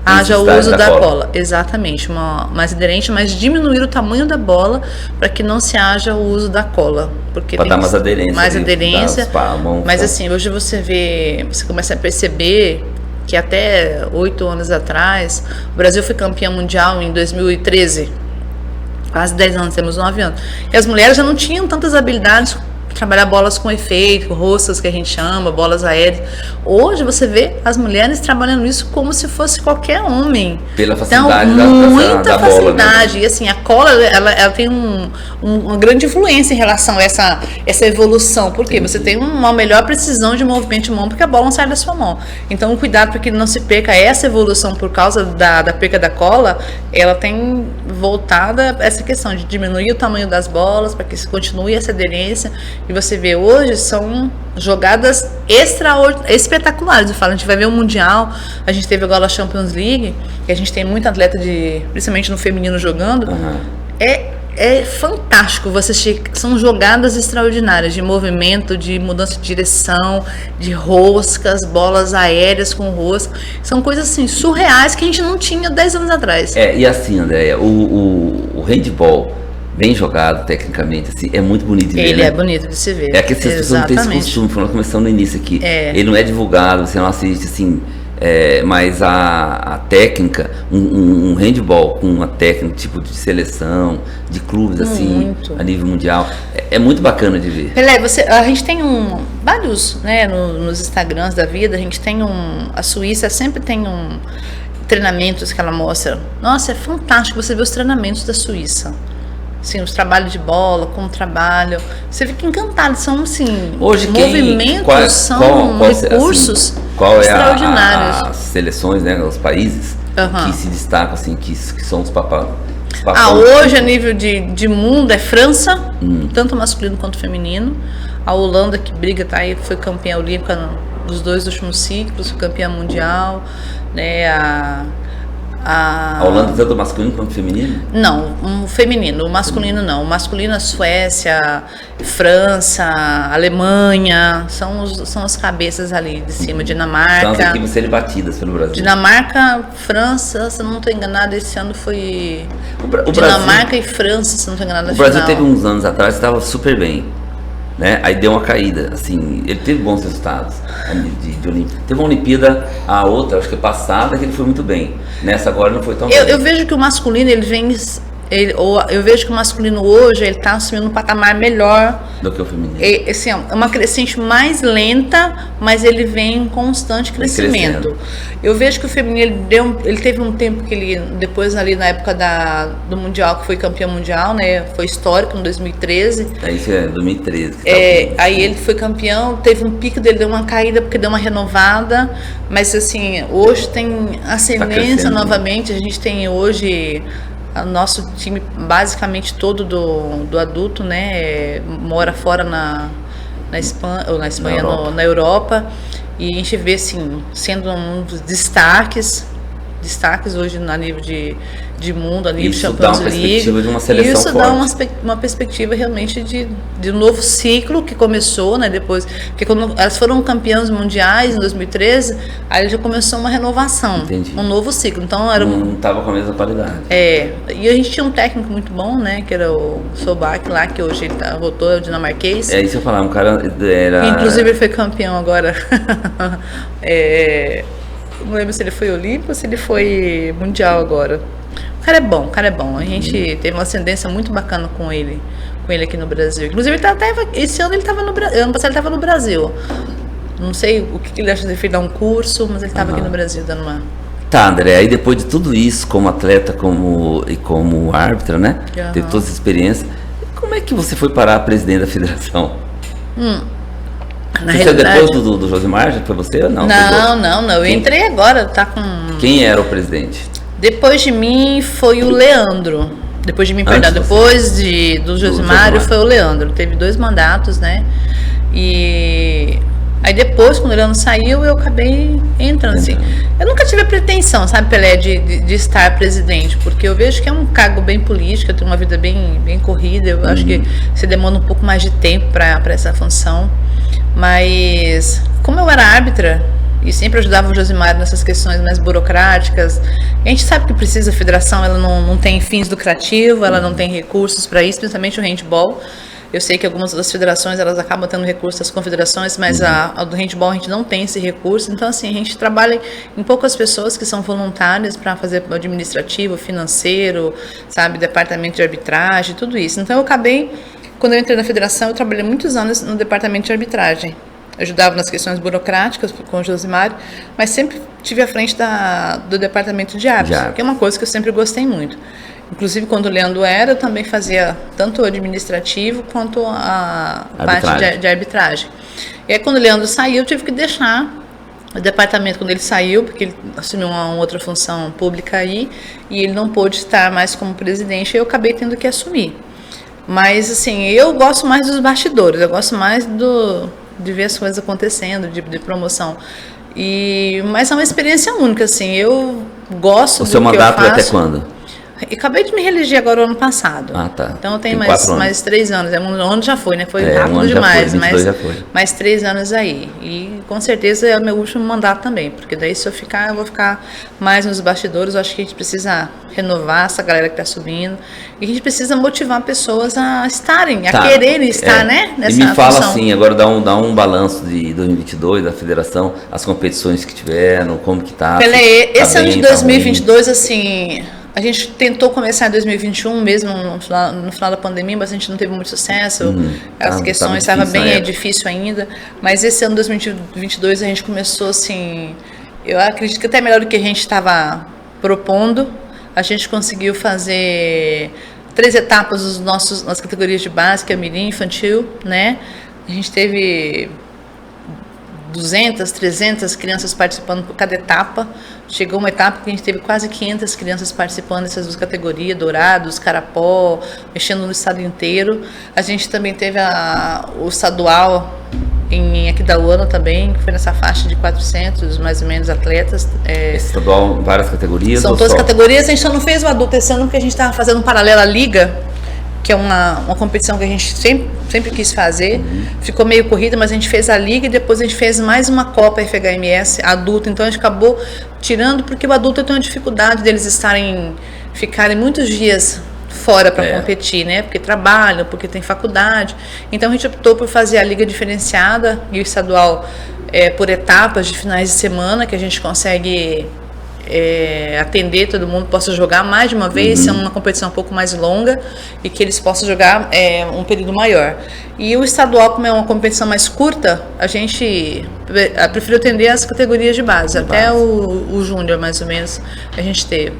haja o uso da cola. Exatamente, mais aderente, mas diminuir o tamanho da bola para que não se haja o uso da cola. Porque para dar mais aderência. Mais aderência. Mas assim, hoje você começa a perceber que até 8 anos atrás, o Brasil foi campeão mundial em 2013. Quase 10 anos, temos 9 anos. E as mulheres já não tinham tantas habilidades para trabalhar bolas com efeito, roscas que a gente chama, bolas aéreas. Hoje você vê as mulheres trabalhando isso como se fosse qualquer homem. Pela facilidade então, muita da facilidade. Bola, né? E assim, a cola, ela tem uma grande influência em relação a essa evolução. Porque você tem uma melhor precisão de movimento de mão, porque a bola não sai da sua mão. Então, o cuidado para que não se perca essa evolução por causa da perca da cola, ela tem voltada a essa questão de diminuir o tamanho das bolas, para que se continue essa aderência. E você vê hoje, são jogadas espetaculares. Eu falo, a gente vai ver o Mundial, a gente teve agora a Champions League, e a gente tem muito atleta, principalmente no feminino, jogando. É fantástico você assistir. São jogadas extraordinárias de movimento, de mudança de direção, de roscas, bolas aéreas com rosca. São coisas assim surreais que a gente não tinha 10 anos atrás. E assim, Andréia, o handball bem jogado tecnicamente, assim, é muito bonito de ver. Ele é bonito de se ver. É que as pessoas não têm esse costume, nós começamos no início aqui. Ele não é divulgado, você não assiste assim. Mas a técnica, um handball com uma técnica tipo de seleção, de clubes assim, a nível mundial, é muito bacana de ver. Pelé, a gente tem vários, né, nos Instagrams da vida, a gente tem a Suíça sempre tem treinamentos que ela mostra. Nossa, é fantástico você ver os treinamentos da Suíça. Assim, os trabalhos de bola, como trabalham. Você fica encantado, são assim, hoje, movimentos, são recursos extraordinários. As seleções, né, os países que se destacam, assim, que são os papás. Hoje, a nível de mundo, é França, tanto masculino quanto feminino. A Holanda, que briga, tá aí, foi campeã olímpica dos 2 últimos ciclos, campeã mundial, né, A Holanda tanto masculino quanto feminino? Não, feminino, o masculino não. O masculino, a Suécia, França, Alemanha, são as cabeças ali de cima. Dinamarca. São as equipes serem batidas pelo Brasil. Dinamarca, França, se eu não estou enganada, esse ano foi Dinamarca Brasil, e França, se eu não estou enganada. O Brasil teve uns anos atrás, estava super bem. Né? Aí deu uma caída, assim, ele teve bons resultados de Olimpíada. Teve uma Olimpíada, a outra, acho que passada, que ele foi muito bem. Nessa agora não foi tão bem. Eu vejo que o masculino, eu vejo que o masculino hoje, ele está assumindo um patamar melhor do que o feminino. Assim, é uma crescente mais lenta, mas ele vem em constante crescimento. Eu vejo que o feminino, ele teve um tempo que ele, depois ali na época do Mundial, que foi campeão mundial, né, foi histórico, em 2013. Isso é 2013. Aí ele foi campeão, teve um pico dele, deu uma caída porque deu uma renovada, mas assim, hoje tem ascendência novamente, a gente tem hoje... O nosso time, basicamente todo do adulto, né, mora fora na Espanha, na Europa, e a gente vê, assim, sendo um dos destaques hoje a nível de mundo, a nível de Champions League. De uma seleção isso forte. Dá uma perspectiva realmente de um novo ciclo que começou, né, depois, porque quando elas foram campeãs mundiais em 2013, aí já começou uma renovação. Entendi. Um novo ciclo. Então não estava com a mesma qualidade. E a gente tinha um técnico muito bom, né, que era o Solback lá, que hoje ele voltou, é o dinamarquês. Isso eu falar, um cara era... Inclusive ele foi campeão agora. Não lembro se ele foi olímpico ou se ele foi mundial agora. O cara é bom. A gente teve uma ascendência muito bacana com ele aqui no Brasil. Inclusive, esse ano ele estava no Brasil. Ano passado ele estava no Brasil. Não sei o que ele acha de ele dar um curso, mas ele estava aqui no Brasil dando uma... Tá, André, aí depois de tudo isso, como atleta e como árbitra, né? Teve toda essa experiência. Como é que você foi parar a presidente da federação? Na você realidade, depois do Josimar? Já foi você ou não? Não. Eu entrei agora, tá com... Quem era o presidente? Depois de mim foi o Leandro. Depois de mim, perdão. Depois do Josimar foi o Leandro. Teve 2 mandatos, né? E aí depois, quando o Leandro saiu, eu acabei entrando, assim. Eu nunca tive a pretensão, sabe, Pelé, de estar presidente, porque eu vejo que é um cargo bem político, eu tenho uma vida bem corrida, eu acho que você demanda um pouco mais de tempo para essa função. Mas, como eu era árbitra, e sempre ajudava o Josimar nessas questões mais burocráticas. A gente sabe que precisa, a federação ela não tem fins lucrativos, ela não tem recursos para isso, principalmente o handball. Eu sei que algumas das federações elas acabam tendo recursos das confederações, mas a do handball a gente não tem esse recurso. Então, assim, a gente trabalha em poucas pessoas que são voluntárias para fazer o administrativo, financeiro, sabe, departamento de arbitragem, tudo isso. Então, eu acabei, quando eu entrei na federação, eu trabalhei muitos anos no departamento de arbitragem. Ajudava nas questões burocráticas com o Josimar, mas sempre tive à frente do departamento de árbitros, que é uma coisa que eu sempre gostei muito. Inclusive, quando o Leandro era, eu também fazia tanto o administrativo quanto a parte de arbitragem. E aí, quando o Leandro saiu, eu tive que deixar o departamento quando ele saiu, porque ele assumiu uma outra função pública aí, e ele não pôde estar mais como presidente, e eu acabei tendo que assumir. Mas, assim, eu gosto mais dos bastidores, eu gosto mais de ver as coisas acontecendo, de promoção. Mas é uma experiência única, assim, eu gosto do que eu faço. O seu mandato é até quando? Eu acabei de me reeleger agora o ano passado. Ah, tá. Então eu tenho mais 3 anos. Um ano já foi, né? Foi rápido demais, mais 3 anos aí. E com certeza é o meu último mandato também, porque daí se eu vou ficar mais nos bastidores. Eu acho que a gente precisa renovar essa galera que está subindo. E a gente precisa motivar pessoas a estarem, a quererem estar, né? Nessa e me fala função. Assim, agora dá um balanço de 2022 da federação, as competições que tiveram, como que tá. Esse ano de 2022, assim... A gente tentou começar em 2021, mesmo no final da pandemia, mas a gente não teve muito sucesso. As questões estavam bem difícil ainda. Mas esse ano de 2022 a gente começou assim... Eu acredito que até melhor do que a gente estava propondo. A gente conseguiu fazer 3 etapas nas categorias de base, que é mirim, infantil, né? A gente teve 200, 300 crianças participando por cada etapa. Chegou uma etapa que a gente teve quase 500 crianças participando dessas 2 categorias, Dourados, Carapó, mexendo no estado inteiro. A gente também teve o estadual em Aquidauana também, que foi nessa faixa de 400, mais ou menos, atletas. Esse estadual, várias categorias? São todas categorias, a gente só não fez o adulto esse ano porque a gente estava fazendo um paralelo à liga, que é uma competição que a gente sempre quis fazer. Ficou meio corrida, mas a gente fez a liga e depois a gente fez mais uma Copa FHMS adulto. Então a gente acabou tirando, porque o adulto tem uma dificuldade deles ficarem muitos dias fora para competir, né? Porque trabalham, porque tem faculdade. Então a gente optou por fazer a liga diferenciada e o estadual por etapas de finais de semana, que a gente consegue atender todo mundo, possa jogar mais de uma vez, é uma competição um pouco mais longa e que eles possam jogar um período maior. E o estadual, como é uma competição mais curta, a gente preferiu atender as categorias de base, até o júnior mais ou menos a gente teve.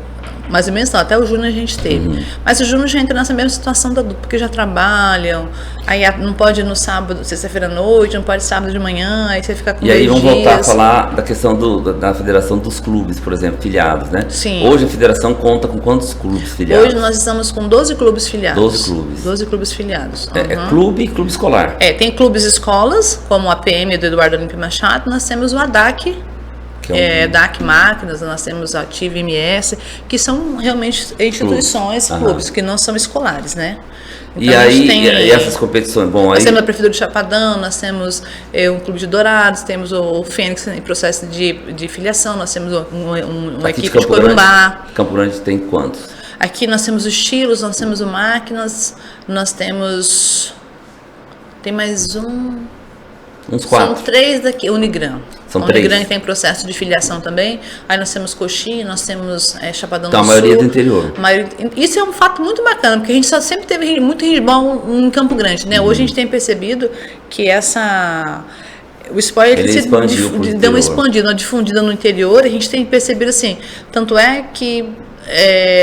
Mais ou menos não, até o júnior a gente teve. Mas o júnior já entra nessa mesma situação da dupla, porque já trabalham, aí não pode ir no sábado, sexta-feira à noite, não pode sábado de manhã, aí você fica com 2 dias. E aí vamos voltar a falar da questão da federação dos clubes, por exemplo, filiados, né? Sim. Hoje a federação conta com quantos clubes filiados? Hoje nós estamos com 12 clubes filiados. 12 clubes. 12 clubes filiados. É clube e clube escolar. Tem clubes escolas, como a PM do Eduardo Olímpio Machado, nós temos o ADAC, DAC Máquinas, nós temos a Ativa MS, que são realmente instituições, clubes, que não são escolares, né? Então, e aí, e essas competições? Bom, nós temos a Prefeitura de Chapadão, nós temos um clube de Dourados, temos o Fênix em processo de filiação, nós temos uma equipe de Corumbá. Campo Grande tem quantos? Aqui nós temos o Estilos, nós temos o Máquinas, nós temos... Tem mais uns 4. São 3 daqui, Unigran. São a 3. Unigran tem processo de filiação também. Aí nós temos Coxim, nós temos Chapadão do Sul. A maioria do interior. Isso é um fato muito bacana, porque a gente sempre teve muito handball em Campo Grande, né? Hoje a gente tem percebido que o esporte deu uma expandida, uma difundida no interior. A gente tem percebido assim, tanto é que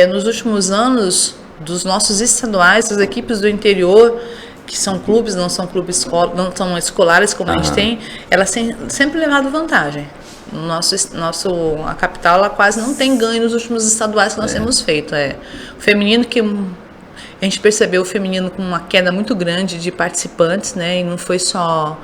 nos últimos anos dos nossos estaduais, as equipes do interior, que são clubes, não são clubes não são escolares como a gente tem, elas têm sempre levado vantagem. A capital ela quase não tem ganho nos últimos estaduais que nós temos feito. O feminino, que a gente percebeu o feminino com uma queda muito grande de participantes, né? E não foi só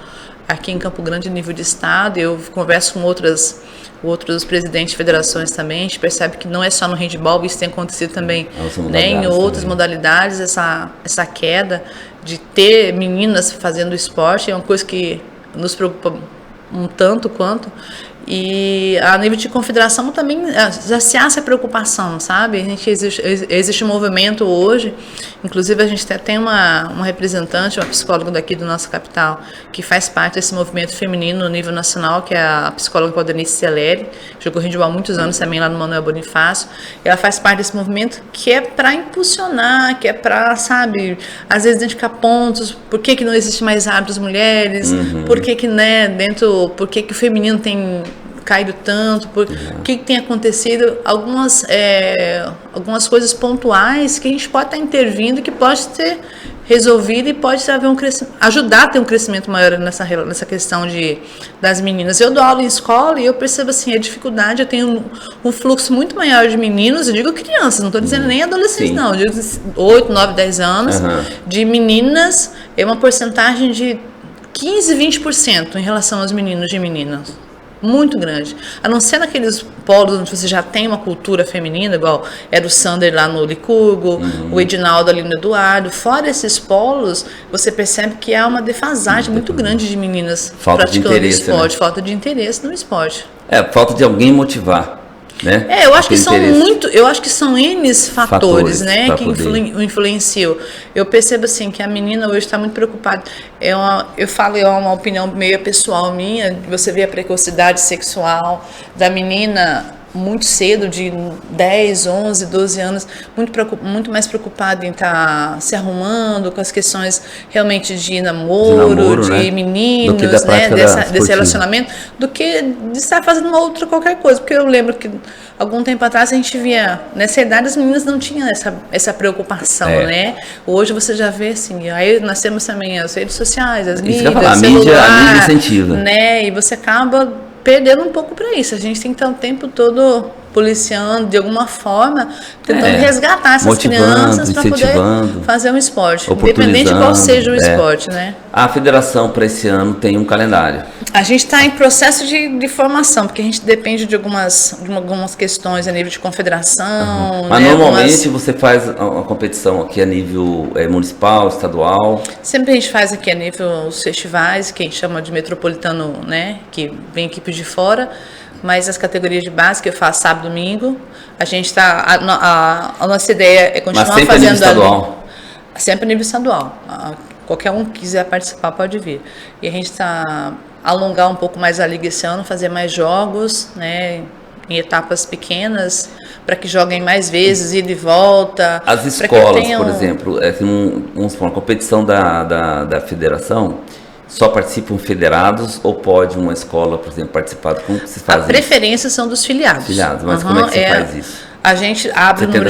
aqui em Campo Grande, nível de estado. Eu converso com outros presidentes de federações também, a gente percebe que não é só no handball, isso tem acontecido também, né, em outras modalidades, essa queda de ter meninas fazendo esporte é uma coisa que nos preocupa um tanto quanto, E a nível de confederação também já se há essa preocupação, sabe? Existe um movimento hoje, inclusive a gente tem uma representante, uma psicóloga daqui do nossa capital, que faz parte desse movimento feminino no nível nacional, que é a psicóloga Claudenice Celeri, jogou handebol há muitos anos também lá no Manuel Bonifácio. Ela faz parte desse movimento que é para impulsionar, que é para, sabe, às vezes identificar pontos, por que não existe mais hábitos mulheres, por que por que o feminino tem caído tanto, o que tem acontecido, algumas coisas pontuais que a gente pode estar intervindo, que pode ser resolvido e pode haver ajudar a ter um crescimento maior nessa questão das meninas. Eu dou aula em escola e eu percebo assim, a dificuldade, eu tenho um fluxo muito maior de meninos, eu digo crianças, não estou dizendo nem adolescentes, não, eu digo 8, 9, 10 anos, de meninas, é uma porcentagem de 15, 20% em relação aos meninos e meninas. Muito grande. A não ser naqueles polos onde você já tem uma cultura feminina, igual era o Sander lá no Licurgo, o Edinaldo ali no Eduardo. Fora esses polos, você percebe que há uma defasagem muito grande de meninas praticando esporte, né? Falta de interesse no esporte. Falta de alguém motivar. Né? Eu acho que são N fatores, né, que influenciam. Eu percebo assim que a menina hoje está muito preocupada. É uma opinião meio pessoal minha. Você vê a precocidade sexual da menina muito cedo, de 10, 11, 12 anos, muito mais preocupada em estar se arrumando com as questões realmente de namoro, de né? Meninos, né? Desse relacionamento, do que de estar fazendo uma outra qualquer coisa. Porque eu lembro que algum tempo atrás a gente via, nessa idade as meninas não tinham essa preocupação, né? Hoje você já vê assim, aí nós temos também as redes sociais, as mídias, a mídia incentiva, né? E você acaba perdendo um pouco para isso. A gente tem que estar o tempo todo policiando, de alguma forma, tentando resgatar essas crianças para poder fazer um esporte, independente de qual seja o esporte, né? A federação para esse ano tem um calendário. A gente está em processo de formação, porque a gente depende de algumas questões a nível de confederação. Mas normalmente você faz uma competição aqui a nível municipal, estadual? Sempre a gente faz aqui a nível os festivais, que a gente chama de metropolitano, né? Que vem equipe de fora. Mas as categorias de base que eu faço sábado e domingo, a gente está. A nossa ideia é continuar fazendo. Sempre a nível estadual? Sempre a nível estadual. Qualquer um que quiser participar pode vir. E a gente está alongar um pouco mais a liga esse ano, fazer mais jogos, né, em etapas pequenas, para que joguem mais vezes, ida e volta. As escolas, por exemplo, vamos supor, uma competição da federação. Só participam federados ou pode uma escola, por exemplo, participar? Como que vocês fazem? A preferência são dos filiados. Mas como é que você faz isso? A gente abre o número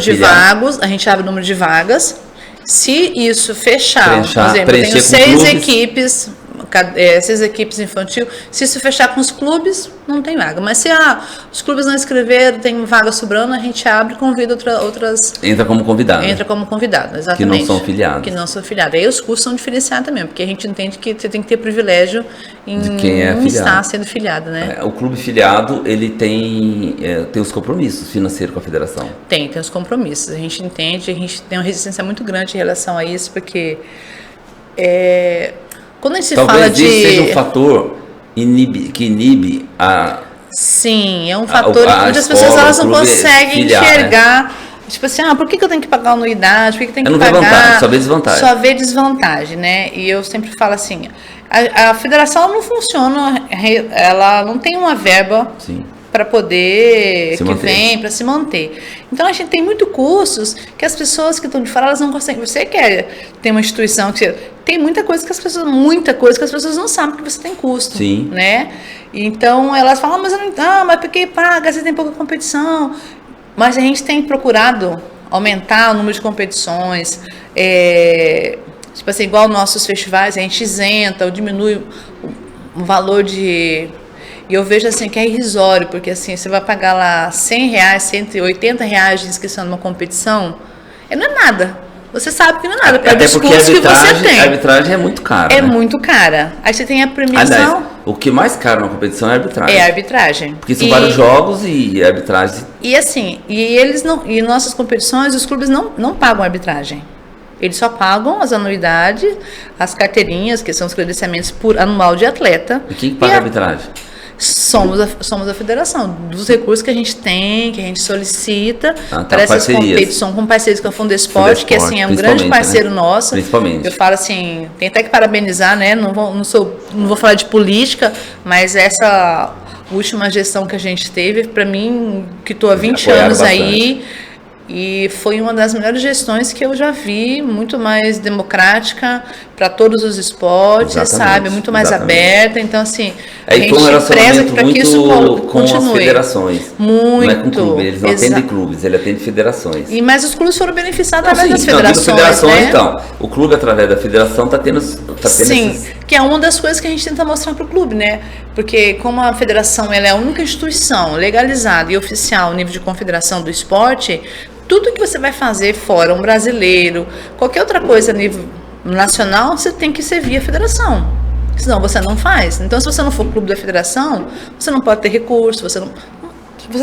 de vagas, Se isso fechar, por exemplo, eu tenho 6 equipes, 6 equipes infantil, se isso fechar com os clubes, não tem vaga. Mas se os clubes não inscreveram, tem vaga sobrando, a gente abre e convida outras... Entra como convidado. Entra como convidado, exatamente. Que não são filiados. Que não são filiados. Aí os custos são diferenciados também, porque a gente entende que você tem que ter privilégio em estar sendo filiado, né? O clube filiado, ele tem os compromissos financeiros com a federação. Tem os compromissos. A gente entende, a gente tem uma resistência muito grande em relação a isso, porque... Quando a gente fala de... Talvez seja um fator que inibe a... Sim, é um fator que muitas pessoas elas não conseguem enxergar. Né? Tipo assim, por que eu tenho que pagar anuidade? Por que eu tenho que pagar... Vantagem, só vê desvantagem. Só vê desvantagem, né? E eu sempre falo assim, a federação não funciona, ela não tem uma verba... Sim. Para poder para se manter. Então a gente tem muito custos que as pessoas que estão de fora elas não conseguem. Você quer ter uma instituição que tem muita coisa que as pessoas não sabem que você tem custo, sim, né? Então elas falam, mas por que paga? Você tem pouca competição. Mas a gente tem procurado aumentar o número de competições. Tipo assim, igual nossos festivais, a gente isenta ou diminui o valor de... E eu vejo assim que é irrisório, porque assim, você vai pagar lá R$100, R$180 de inscrição numa competição, não é nada. Você sabe que não é nada, para os custos que você tem. A arbitragem é muito cara. É, né? Muito cara. Aí você tem a premiação... Aliás, o que mais caro na competição é a arbitragem. É a arbitragem. Porque são vários jogos e a arbitragem... E assim, e nossas competições, os clubes não pagam arbitragem. Eles só pagam as anuidades, as carteirinhas, que são os credenciamentos por anual de atleta. E quem paga a arbitragem? Somos a federação, dos recursos que a gente tem, que a gente solicita para essas parcerias. competições com parceiros com a Fundesporte, que assim, é um grande parceiro nosso. Principalmente. Eu falo assim, tem até que parabenizar, né? Não vou falar de política, mas essa última gestão que a gente teve, para mim, que estou há 20 anos aí, e foi uma das melhores gestões que eu já vi, muito mais democrática para todos os esportes, sabe? Muito mais aberta. Então, assim, a gente preza para que isso continue. Com as federações. Muito. Não é com clube, eles não atendem clubes, ele atende federações. Mas os clubes foram beneficiados através das federações, federações, né? Então, o clube, através da federação, está tendo... Sim, que é uma das coisas que a gente tenta mostrar para o clube, né? Porque como a federação ela é a única instituição legalizada e oficial no nível de confederação do esporte, tudo que você vai fazer fora um brasileiro, qualquer outra coisa a nível nacional, você tem que ser via federação. Senão você não faz. Então, se você não for clube da federação, você não pode ter recurso, você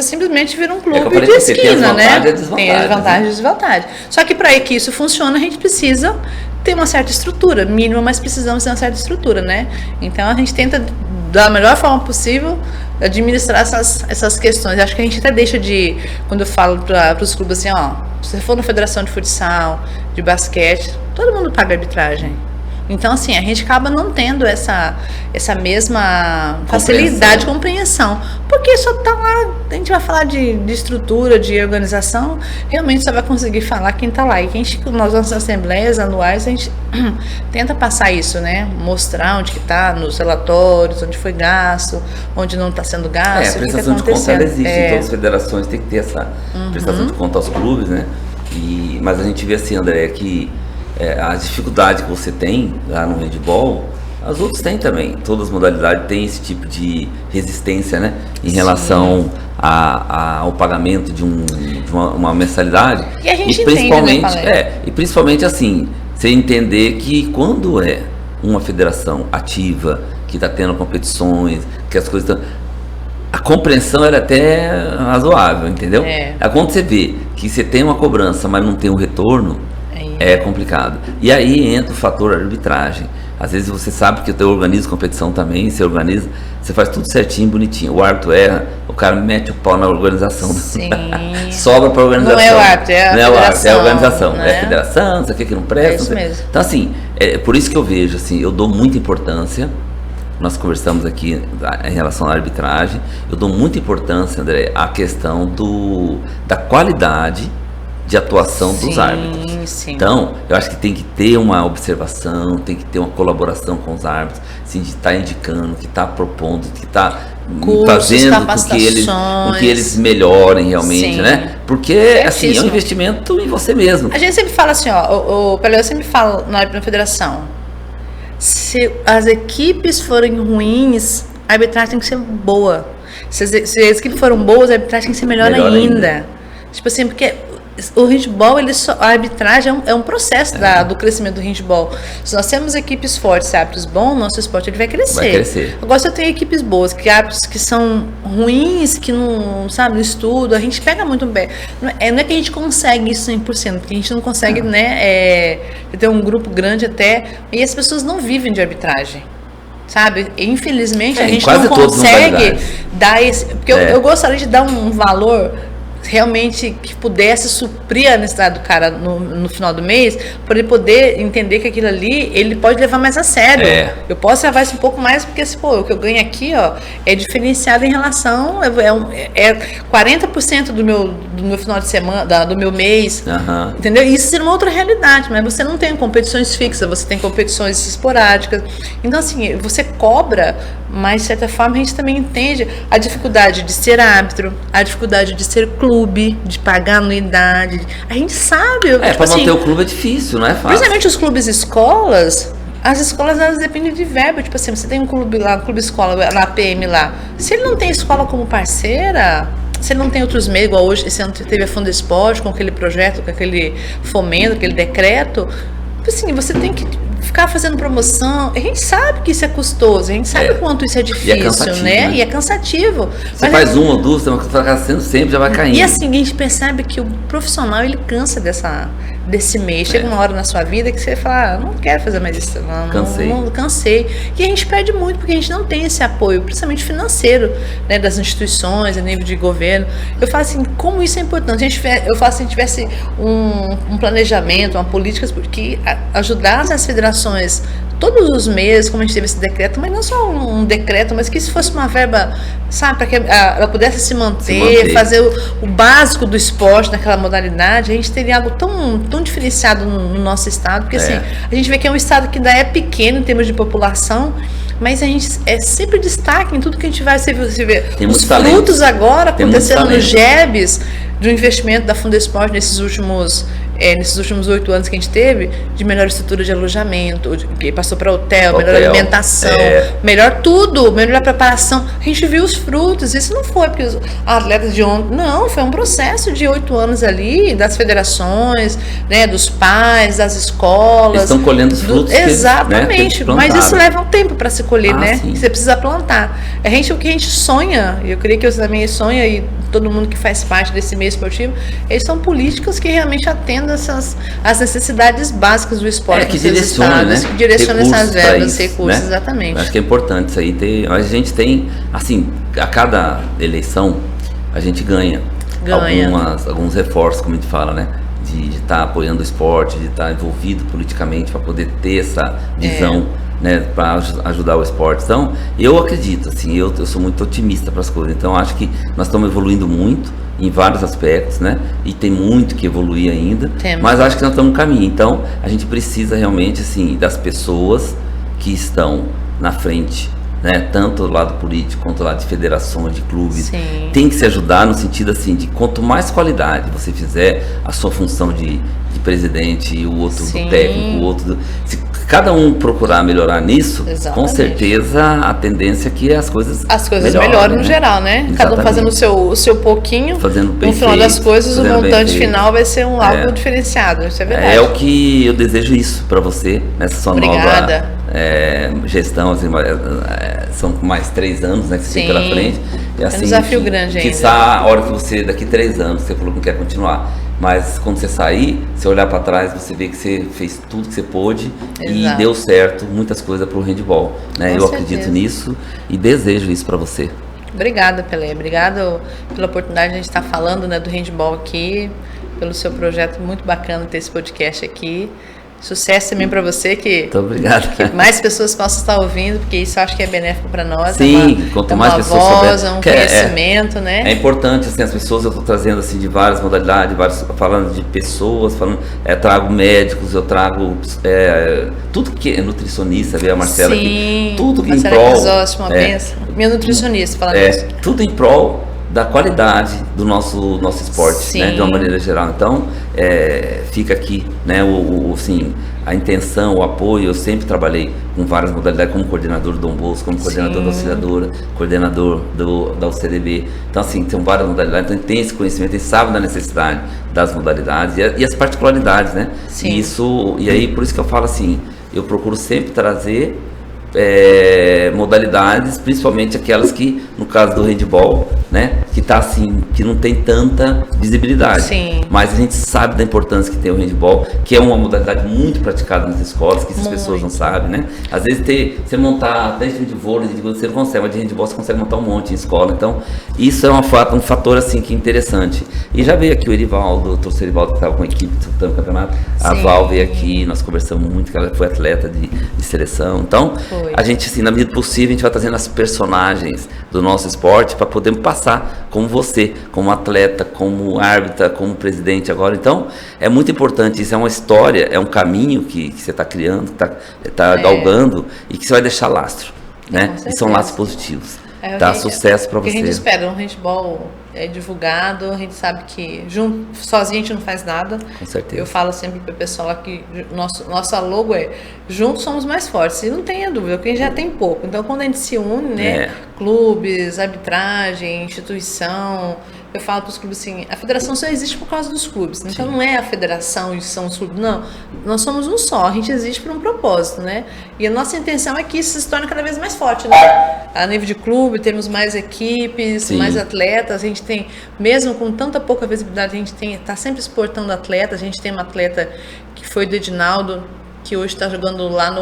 simplesmente vira um clube de esquina, né? Tem as vantagens e desvantagens. Só que para que isso funcione, a gente precisa ter uma certa estrutura, mínima, mas precisamos ter uma certa estrutura, né? Então, a gente tenta, da melhor forma possível, administrar essas questões. Acho que a gente até deixa de, quando eu falo para os clubes assim, ó, se você for na federação de futsal, de basquete, todo mundo paga arbitragem. Então, assim, a gente acaba não tendo essa mesma facilidade de compreensão. Porque só tá lá, a gente vai falar de estrutura, de organização, realmente só vai conseguir falar quem tá lá. E nas nossas assembleias anuais, a gente tenta passar isso, né? Mostrar onde que tá, nos relatórios, onde foi gasto, onde não está sendo gasto. A prestação de conta ela existe, então as federações têm que ter essa prestação de conta aos clubes, né? Mas a gente vê assim, André, que a dificuldade que você tem lá no handball, as outras têm também. Todas as modalidades têm esse tipo de resistência, né? Em relação ao pagamento de uma mensalidade. E a gente principalmente, entende, né, e principalmente assim, você entender que quando é uma federação ativa, que está tendo competições, que as coisas estão... A compreensão era até razoável, entendeu? Quando você vê que você tem uma cobrança, mas não tem um retorno, é complicado. E aí entra o fator arbitragem. Às vezes você sabe que eu organizo competição também, você organiza, você faz tudo certinho, bonitinho. O árbitro erra, o cara mete o pau na organização. Sim. Sobra para a organização. Não é o árbitro, é a federação. É a organização, né? É a federação, não sei o que não presta. É isso mesmo. Então, assim, por isso que eu vejo, assim, eu dou muita importância. Nós conversamos aqui em relação à arbitragem. Eu dou muita importância, André, à questão da qualidade de atuação dos árbitros. Sim. Então, eu acho que tem que ter uma observação, tem que ter uma colaboração com os árbitros, assim, de estar indicando, que está propondo, que está fazendo com que eles melhorem realmente, né? Porque, assim, é um investimento em você mesmo. A gente sempre fala assim, ó, o Pelé sempre fala na federação, se as equipes forem ruins, a arbitragem tem que ser boa. Se as equipes foram boas, a arbitragem tem que ser melhor ainda. Tipo assim, porque o handball, a arbitragem é um processo do crescimento do handball. Se nós temos equipes fortes, árbitros bons, nosso esporte ele vai crescer. Agora, se eu tenho equipes boas, que árbitros que são ruins, que não estudam, a gente pega muito bem. Não é que a gente consegue isso 100%, porque a gente não consegue, ter um grupo grande até, e as pessoas não vivem de arbitragem. Sabe? Infelizmente, a gente não consegue dar esse... Porque eu gostaria de dar um valor realmente que pudesse suprir a necessidade do cara no final do mês, para ele poder entender que aquilo ali ele pode levar mais a sério. Eu posso levar isso um pouco mais, porque o que eu ganho aqui, ó, é diferenciado em relação, 40% do meu final de semana, do meu mês, entendeu? Isso seria uma outra realidade, mas você não tem competições fixas, você tem competições esporádicas. Então, assim, você cobra, mas de certa forma a gente também entende a dificuldade de ser árbitro, a dificuldade de ser clube, de pagar anuidade. A gente sabe. Para manter o clube é difícil, não é fácil. Principalmente os clubes escolas, as escolas elas dependem de verba. Tipo assim, você tem um clube lá, clube escola, na PM lá. Se ele não tem escola como parceira, se ele não tem outros meios, igual hoje, esse ano teve a Fundesporte com aquele projeto, com aquele fomento, aquele decreto, assim, você tem que ficar fazendo promoção. A gente sabe que isso é custoso, a gente sabe o quanto isso é difícil, né? E é cansativo. Você faz uma ou duas, você vai fazendo sempre, já vai caindo. E assim, a gente percebe que o profissional, ele cansa desse mês. Chega uma hora na sua vida que você fala, não quero fazer mais isso, cansei. E a gente perde muito porque a gente não tem esse apoio, principalmente financeiro, né, das instituições, a nível de governo. Eu falo assim, como isso é importante. Eu falo assim, tivesse um planejamento, uma política que ajudasse as federações todos os meses, como a gente teve esse decreto, mas não só um decreto, mas que isso fosse uma verba, sabe, para que ela pudesse se manter. Fazer o básico do esporte naquela modalidade, a gente teria algo tão diferenciado no nosso estado, porque assim, a gente vê que é um estado que ainda é pequeno em termos de população, mas a gente sempre destaca em tudo que a gente vai ver os frutos agora acontecendo no GEBs, do investimento da Fundesporte nesses últimos 8 anos que a gente teve, de melhor estrutura de alojamento, que passou para hotel, melhor alimentação, melhor tudo, melhor preparação. A gente viu os frutos. Isso não foi porque os atletas de ontem, não, foi um processo de 8 anos ali, das federações, né, dos pais, das escolas. Eles estão colhendo os frutos. Exatamente, mas isso leva um tempo para se colher, né? Sim. Você precisa plantar. O que a gente sonha, e eu creio que você também sonha, e todo mundo que faz parte desse meio esportivo, eles são políticas que realmente atendem as necessidades básicas do esporte. Que direciona, né? Que direciona essas verbas, recursos, né? Exatamente. Acho que é importante isso aí. A gente tem, assim, a cada eleição, a gente ganha. Alguns reforços, como a gente fala, né? De estar apoiando o esporte, de estar envolvido politicamente, para poder ter essa visão, né, para ajudar o esporte. Então, eu acredito, assim, eu sou muito otimista para as coisas. Então, acho que nós estamos evoluindo muito em vários aspectos, né? E tem muito que evoluir ainda. Mas acho que nós estamos no caminho. Então, a gente precisa realmente, assim, das pessoas que estão na frente, né? Tanto do lado político quanto do lado de federações, de clubes. Sim. Tem que se ajudar no sentido, assim, de quanto mais qualidade você fizer a sua função de presidente e o outro do técnico, o outro se cada um procurar melhorar nisso, com certeza a tendência é que as coisas melhoram no geral, né? Exatamente. Cada um fazendo o seu pouquinho, no final das coisas o montante final vai ser algo diferenciado, isso é verdade. É o que eu desejo isso para você nessa sua nova gestão, assim, são mais 3 anos, né, que você tem pela frente. E, assim, é um desafio grande ainda. Quizá a hora que você, daqui 3 anos, você falou que não quer continuar, mas quando você sair, você olhar para trás, você vê que você fez tudo que você pôde e deu certo muitas coisas para o handball, né? Eu acredito nisso e desejo isso para você. Obrigada, Pelé. Obrigado pela oportunidade de a gente estar falando, né, do handball aqui, pelo seu projeto, muito bacana ter esse podcast aqui. Sucesso também para você, muito obrigado. Que mais pessoas possam estar ouvindo, porque isso eu acho que é benéfico para nós. Sim, quanto mais pessoas souberem, conhecimento, né? É importante, assim, as pessoas, eu estou trazendo, assim, de várias modalidades, falando de pessoas, trago médicos, eu trago tudo que é nutricionista, veio a Marcela aqui, tudo que Marcela em prol... Crisóstomo, minha nutricionista, falando isso. Tudo em prol da qualidade do nosso esporte, né, de uma maneira geral. Então, fica aqui, né, assim, a intenção, o apoio. Eu sempre trabalhei com várias modalidades, como coordenador do Dom Bosco, como coordenador da Auxiliadora, coordenador da UCDB. Então, assim, tem várias modalidades, então a gente tem esse conhecimento, a gente sabe da necessidade das modalidades e as particularidades, né? Sim. E aí, por isso que eu falo assim, eu procuro sempre trazer modalidades, principalmente aquelas que, no caso do handball, né, que tá assim, que não tem tanta visibilidade. Sim. Mas a gente sabe da importância que tem o handball, que é uma modalidade muito praticada nas escolas, que essas pessoas não sabem, né? Às vezes você montar até time de vôlei, você não consegue, mas de handball você consegue montar um monte em escola. Então, isso é um fator assim que é interessante. E já veio aqui o Erivaldo, o doutor Erivaldo, que estava com a equipe disputando o campeonato. A Val veio aqui, nós conversamos muito, que ela foi atleta de seleção. Então, a gente, assim, na medida do possível, a gente vai trazendo as personagens do nosso esporte para poder passar como você, como atleta, como árbitra, como presidente agora. Então, é muito importante isso, é uma história, é um caminho que você está criando, que está galgando e que você vai deixar lastro, né? E são lastros positivos. Sucesso para você. O que a gente espera, um handball divulgado, a gente sabe que sozinho a gente não faz nada. Com certeza. Eu falo sempre para o pessoal que nossa logo é juntos somos mais fortes. E não tenha dúvida, porque a gente já tem pouco. Então, quando a gente se une, né, clubes, arbitragem, instituição, eu falo para os clubes assim, a federação só existe por causa dos clubes, né? Então não é a federação e são os clubes, não. Nós somos um só, a gente existe por um propósito, né? E a nossa intenção é que isso se torne cada vez mais forte, né? A nível de clube, temos mais equipes, mais atletas, a gente tem, mesmo com tanta pouca visibilidade, a gente está sempre exportando atletas, a gente tem uma atleta que foi do Edinaldo, que hoje está jogando lá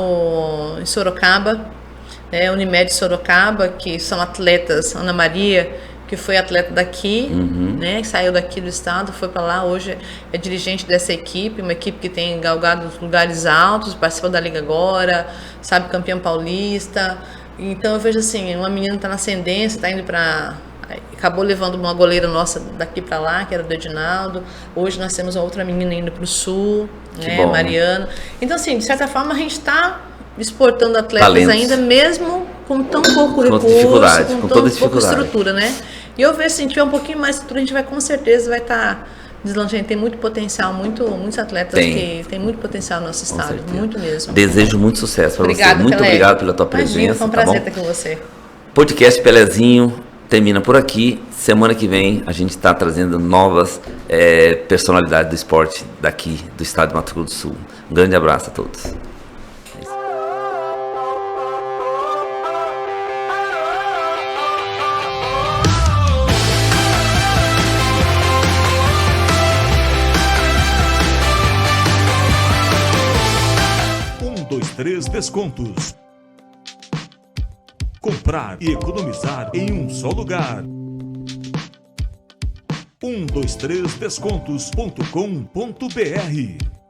em Sorocaba, Unimed Sorocaba, que são atletas, Ana Maria, que foi atleta daqui, né, saiu daqui do estado, foi para lá, hoje é dirigente dessa equipe, uma equipe que tem galgado lugares altos, participa da Liga agora, sabe, campeão paulista. Então eu vejo assim, uma menina está na ascendência, está indo para... Acabou levando uma goleira nossa daqui para lá, que era do Edinaldo. Hoje nós temos outra menina indo para o sul, né, Mariana. Então, assim, de certa forma, a gente está exportando atletas ainda, mesmo com tão pouco recurso, com tão pouca estrutura, né? E eu vejo, se tiver um pouquinho mais de estrutura, a gente vai, com certeza, vai estar deslanchando. Tem muito potencial, muitos atletas que tem muito potencial no nosso estado, muito mesmo. Desejo muito sucesso para você. Muito obrigado pela tua presença. Imagina, foi um prazer estar com você. Podcast Pelezinho termina por aqui. Semana que vem a gente está trazendo novas personalidades do esporte daqui do estado de Mato Grosso do Sul. Um grande abraço a todos. Três descontos. Comprar e economizar em um só lugar. 123descontos.com.br